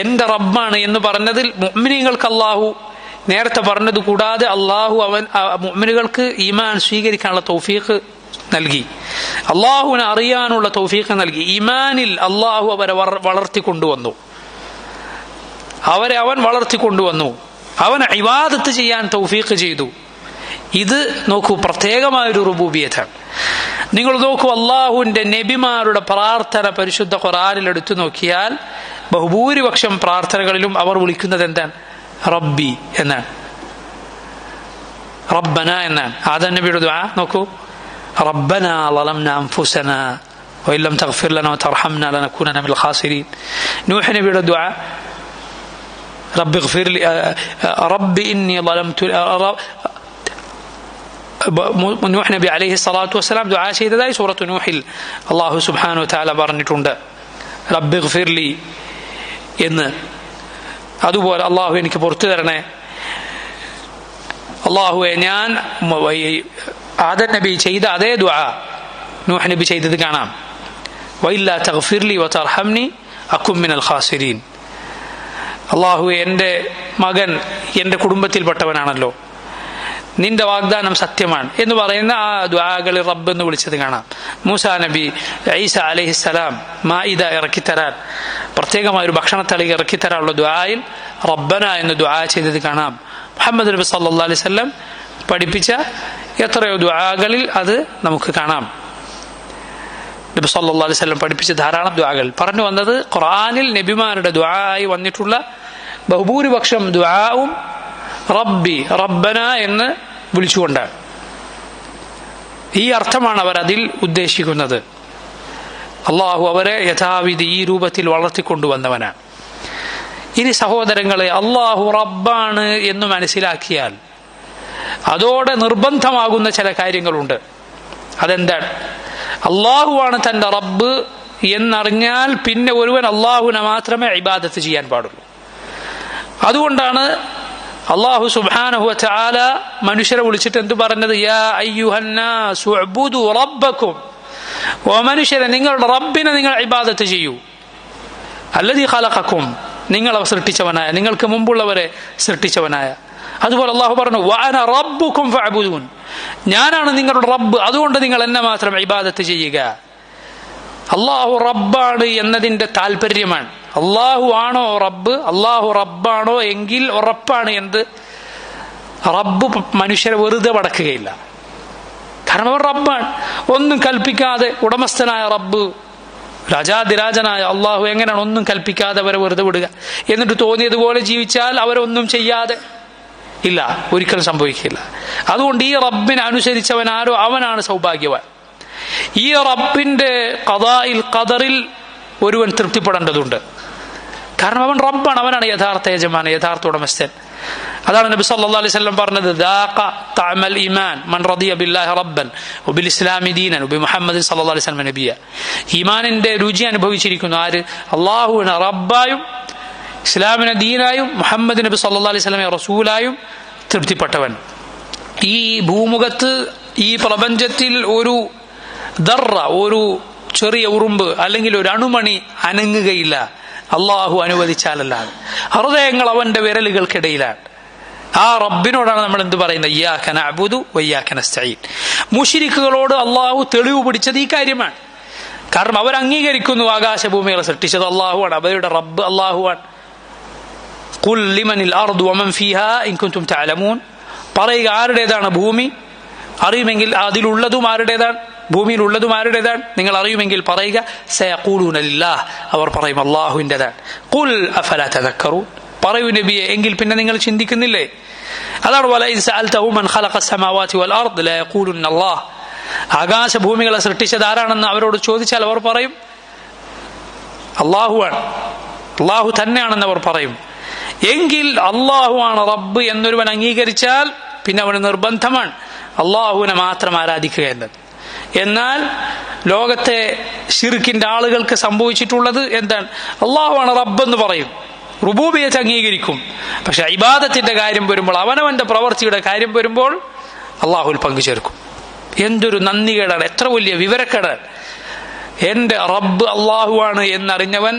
എന്റെ റബ്ബാണ് എന്ന് പറഞ്ഞതിൽ മുഅ്മിനീങ്ങൾക്ക് അല്ലാഹു നേരത്തെ പറഞ്ഞത് കൂടാതെ അല്ലാഹു അവൻ മുഅ്മിനുകൾക്ക് ഈമാൻ സ്വീകരിക്കാനുള്ള തൗഫീഖ് നൽകി, അല്ലാഹുവിനെ അറിയാനുള്ള തൗഫീഖ് നൽകി. ഈമാനിൽ അല്ലാഹു അവരെ വളർത്തിക്കൊണ്ടുവന്നു, അവൻ വളർത്തിക്കൊണ്ടുവന്നു, അവനെ ഇബാദത്ത് ചെയ്യാൻ തൗഫീഖ് ചെയ്തു. ഇത് നോക്കൂ, പ്രത്യേകമായൊരു റുബൂബിയത്താണ്. നിങ്ങൾ നോക്കൂ, അള്ളാഹുവിന്റെ നബിമാരുടെ പ്രാർത്ഥന പരിശുദ്ധ ഖുർആനിൽ എടുത്തു നോക്കിയാൽ ബഹുഭൂരിപക്ഷം പ്രാർത്ഥനകളിലും അവർ വിളിക്കുന്നത് എന്താണ്? റബ്ബി എന്നാണ്, റബ്ബന എന്നാണ്. ആദം നബിയുടെ ദുആ നോക്കൂ, റബ്ബന ളലംനാ അൻഫുസനാ വഇൻ ലം തഗ്ഫിർ ലനാ വതർഹംനാ ലനകൂനന്ന മിനൽ ഖാസിരീൻ. നൂഹ് നബിയുടെ ദുആ, റബ്ബി ഗ്ഫിർ ലി റബ്ബി ഇന്നി ളലംതു. നൂഹ് നബി അലൈഹി സ്വലാത്തു വസ്സലാം ദുആ ചെയ്തതായി സൂറത്തു നൂഹിൽ അല്ലാഹു സുബ്ഹാനഹു വ തആല പറഞ്ഞിട്ടുണ്ട്, റബ്ബി ഗ്ഫിർ ലി എന്ന്. അതുപോലെ അള്ളാഹു എനിക്ക് പുറത്തു തരണേ, അള്ളാഹുവെ ഞാൻ. ആദം നബി ചെയ്ത അതേ ദുആ നൂഹ് നബി ചെയ്തത് കാണാം, വഇല്ലാ തഗ്ഫിർ ലി വതർഹംനി അകും മിനൽ ഖാസിരീൻ. അള്ളാഹുവെ എൻ്റെ മകൻ എൻ്റെ കുടുംബത്തിൽപ്പെട്ടവനാണല്ലോ, നിന്റെ വാഗ്ദാനം സത്യമാണ് എന്ന് പറയുന്ന ആ ദുആകളിൽ റബ്ബ് എന്ന് വിളിച്ചത് കാണാം. മൂസാ നബി ഈസ അലൈഹിസ്സലാം മാഇദ ഇറക്കിത്തരാൻ, പ്രത്യേകമായൊരു ഭക്ഷണത്തളിക ഇറക്കിത്തരാനുള്ള ദുആയിൽ റബ്ബന എന്ന് ദുആ ചെയ്തത് കാണാം. മുഹമ്മദ് നബി സല്ലല്ലാഹു അലൈഹി വസല്ലം പഠിപ്പിച്ച എത്രയോ ദുആകളിൽ അത് നമുക്ക് കാണാം. നബി സല്ലല്ലാഹു അലൈഹി വസല്ലം പഠിപ്പിച്ച ധാരാളം ദുആകൾ. പറഞ്ഞു വന്നത്, ഖുർആനിൽ നബിമാരുടെ ദുആയി വന്നിട്ടുള്ള ബഹുഭൂരിപക്ഷം ദുആവും റബ്ബി റബ്ബന എന്ന് വിളിച്ചുകൊണ്ടാണ്. ഈ അർത്ഥമാണ് അവർ അതിൽ ഉദ്ദേശിക്കുന്നത്. അള്ളാഹു അവരെ യഥാവിധി ഈ രൂപത്തിൽ വളർത്തിക്കൊണ്ടുവന്നവനാണ്. ഇനി സഹോദരങ്ങളെ, അള്ളാഹു റബ്ബാണ് എന്ന് മനസ്സിലാക്കിയാൽ അതോടെ നിർബന്ധമാകുന്ന ചില കാര്യങ്ങളുണ്ട്. അതെന്താണ്? അള്ളാഹുവാണ് തന്റെ റബ്ബ് എന്നറിഞ്ഞാൽ പിന്നെ ഒരുവൻ അള്ളാഹുവിനെ മാത്രമേ ഇബാദത്ത് ചെയ്യാൻ പാടുള്ളൂ. അതുകൊണ്ടാണ് അല്ലാഹു സുബ്ഹാനഹു വ തആല മനുഷ്യരെ വിളിച്ചിട്ട് എന്ത് പറഞ്ഞത്? യാ അയ്യുഹന്നാസു ഉഅ്ബുദു റബ്ബക്കും ഓ മനുഷ്യരെ, നിങ്ങളുടെ റബ്ബിനെ നിങ്ങൾ ഇബാദത്ത് ചെയ്യൂ. അല്ലദീ ഖലഖക്കും, നിങ്ങളെ സൃഷ്ടിച്ചവനായ, നിങ്ങൾക്ക് മുമ്പുള്ളവരെ സൃഷ്ടിച്ചവനായ. അതുപോലെ അള്ളാഹു പറഞ്ഞു വഅന റബ്ബുക്കും ഫഅബുദൂൻ, ഞാനാണ് നിങ്ങളുടെ റബ്ബ്, അതുകൊണ്ട് നിങ്ങൾ എന്നെ മാത്രം ഇബാദത്ത് ചെയ്യുക. അള്ളാഹു റബ്ബാണ് എന്നതിന്റെ താല്പര്യമാണ്. അള്ളാഹു ആണോ റബ്ബ്, അള്ളാഹു റബ്ബാണോ എങ്കിൽ ഉറപ്പാണ് എന്ത്, റബ്ബ് മനുഷ്യരെ വെറുതെ പടക്കുകയില്ല. കാരണം അവർ റബ്ബാണ്. ഒന്നും കൽപ്പിക്കാതെ ഉടമസ്ഥനായ റബ്ബ്, രാജാതിരാജനായ അള്ളാഹു എങ്ങനെയാണ് ഒന്നും കൽപ്പിക്കാതെ അവരെ വെറുതെ വിടുക? എന്നിട്ട് തോന്നിയതുപോലെ ജീവിച്ചാൽ അവരൊന്നും ചെയ്യാതെ ഇല്ല, ഒരിക്കലും സംഭവിക്കില്ല. അതുകൊണ്ട് ഈ റബ്ബിനെ അനുസരിച്ചവൻ ആരോ അവനാണ് സൗഭാഗ്യവാൻ. ഈ റബ്ബിന്റെ ഖദാഇൽ ഖദറിൽ ഒരുവൻ തൃപ്തിപ്പെടേണ്ടതുണ്ട്. കാരണം അവൻ റബ്ബാണ്, അവനാണ് യഥാർത്ഥ യജമാൻ, യഥാർത്ഥ ഉടമസ്ഥൻ. അതാണ് നബി സല്ലല്ലാഹു അലൈഹി വസല്ലം പറഞ്ഞത്, ദാഖ തഅമൽ ഈമാൻ മൻ റദിയ ബില്ലാഹി റബ്ബൻ വബിൽ ഇസ്ലാമി ദീനൻ വബിമുഹമ്മദ് സല്ലല്ലാഹു അലൈഹി വസല്ലം നബിയ. ഈമാനിന്റെ രുചി അനുഭവിച്ചിരിക്കുന്നു ആര്? അല്ലാഹുവിനെ റബ്ബായും ഇസ്ലാമിനെ ദീനായും മുഹമ്മദ് നബി സല്ലല്ലാഹു അലൈഹി വസല്ലമയെ റസൂലായും തൃപ്തിപ്പെട്ടവൻ. ഈ ഭൂമുഖത്ത്, ഈ പ്രപഞ്ചത്തിൽ ഒരു ദർറ, ഒരു ചെറിയ ഉറുമ്പ് അല്ലെങ്കിൽ ഒരു അണുമണി അനങ്ങുകയില്ല അള്ളാഹു അനുവദിച്ചാലല്ലാതെ. ഹൃദയങ്ങൾ അവന്റെ വിരലുകൾക്കിടയിലാണ്. ആ റബ്ബിനോടാണ് നമ്മൾ എന്ത് പറയുന്നത്? ഇയ്യാക നഅ്ബുദു വഇയ്യാക നസ്തഈൻ. മുശ്രിക്കുകളോട് അള്ളാഹു തെളിവ് പിടിച്ചത് ഈ കാര്യമാണ്. കാരണം അവർ അംഗീകരിക്കുന്നു ആകാശഭൂമികളെ സൃഷ്ടിച്ചത് അള്ളാഹുവാണ്, അവരുടെ റബ്ബ് അള്ളാഹുവാണ്. ഖുൽ ലിമനിൽ അർദു വമൻ ഫീഹാ ഇൻ കുൻതും തഅലമൂൻ. പറയുക, ആരുടേതാണ് ഭൂമി? അറിയുമെങ്കിൽ അതിലുള്ളതും ആരുടേതാണ്? ഭൂമിയിലുള്ളതും ആരുടേതാണ്? നിങ്ങൾ അറിയുമെങ്കിൽ പറയുക. സയഖൂലൂന ലില്ലാഹ്, അവർ പറയും അല്ലാഹുവിൻ്റെതാണ്. ഖുൽ അഫലാ തദക്കറൂൻ. പറയൂ നബിയെ, എങ്കിൽ പിന്നെ നിങ്ങൾ ചിന്തിക്കുന്നില്ലേ? അതാണ് വലഇൻ സഅൽതഹും മൻ ഖലഖസ് സമാവാതി വൽ അർദ് ലയഖൂലുന്ന അല്ലാഹ്. ആകാശഭൂമികളെ സൃഷ്ടിച്ചത് ആരാണെന്ന് അവരോട് ചോദിച്ചാൽ അവർ പറയും അല്ലാഹുവാണ്, അല്ലാഹു തന്നെയാണെന്ന് അവർ പറയും. എങ്കിൽ അല്ലാഹുവാണ് റബ്ബ് എന്നൊരുവൻ അംഗീകരിച്ചാൽ പിന്നെ അവന് നിർബന്ധമാണ് അല്ലാഹുവിനെ മാത്രം ആരാധിക്കുക എന്നത്. എന്നാൽ ലോകത്തെ ശിർക്കിന്റെ ആളുകൾക്ക് സംഭവിച്ചിട്ടുള്ളത് എന്താണ്? അല്ലാഹുവാണ് റബ്ബ് എന്ന് പറയും, റുബൂബിയത്ത് അംഗീകരിക്കും. പക്ഷെ ഇബാദത്തിന്റെ കാര്യം വരുമ്പോൾ, അവനവന്റെ പ്രവൃത്തിയുടെ കാര്യം വരുമ്പോൾ അല്ലാഹുവിൽ പങ്കുചേർക്കും. എന്തൊരു നന്ദികേടാണ്, എത്ര വലിയ വിവരക്കേടാണ്. എന്റെ റബ്ബ് അല്ലാഹുവാണ് എന്നറിഞ്ഞവൻ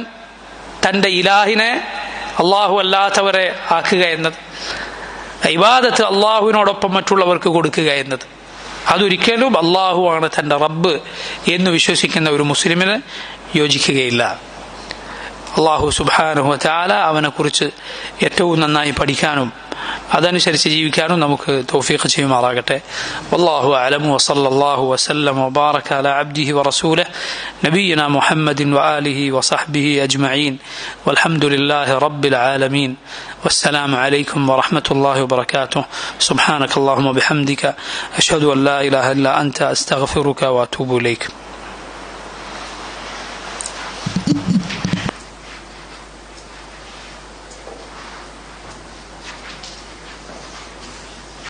തന്റെ ഇലാഹിനെ അല്ലാഹു അല്ലാത്തവരെ ആക്കുക എന്നത്, ഇബാദത്ത് അല്ലാഹുവിനോടൊപ്പം മറ്റുള്ളവർക്ക് കൊടുക്കുക എന്നത്, അതൊരിക്കലും അല്ലാഹുവാണ് തന്റെ റബ്ബ് എന്ന് വിശ്വസിക്കുന്ന ഒരു മുസ്ലിമിന് യോജിക്കുകയില്ല. അല്ലാഹു സുബ്ഹാനഹു വ തആല അവനെക്കുറിച്ച് ഏറ്റവും നന്നായി പഠിക്കാനും അതനുസരിച്ച് ജീവിക്കാനും നമുക്ക് തൗഫീഖ് ചെയ്യുമാറാകട്ടെ. വല്ലാഹു അഅലം വസല്ലല്ലാഹു വസല്ലം വബാറക അലാ അബ്ദിഹി വറസൂലിഹി നബിയിനാ മുഹമ്മദിൻ വആലിഹി വസഹ്ബിഹി അജ്മഈൻ വൽഹംദുലില്ലാഹി റബ്ബിൽ ആലമീൻ. والسلام عليكم ورحمة الله وبركاته. سبحانك اللهم وبحمدك أشهد أن لا إله إلا أنت أستغفرك وأتوب إليك.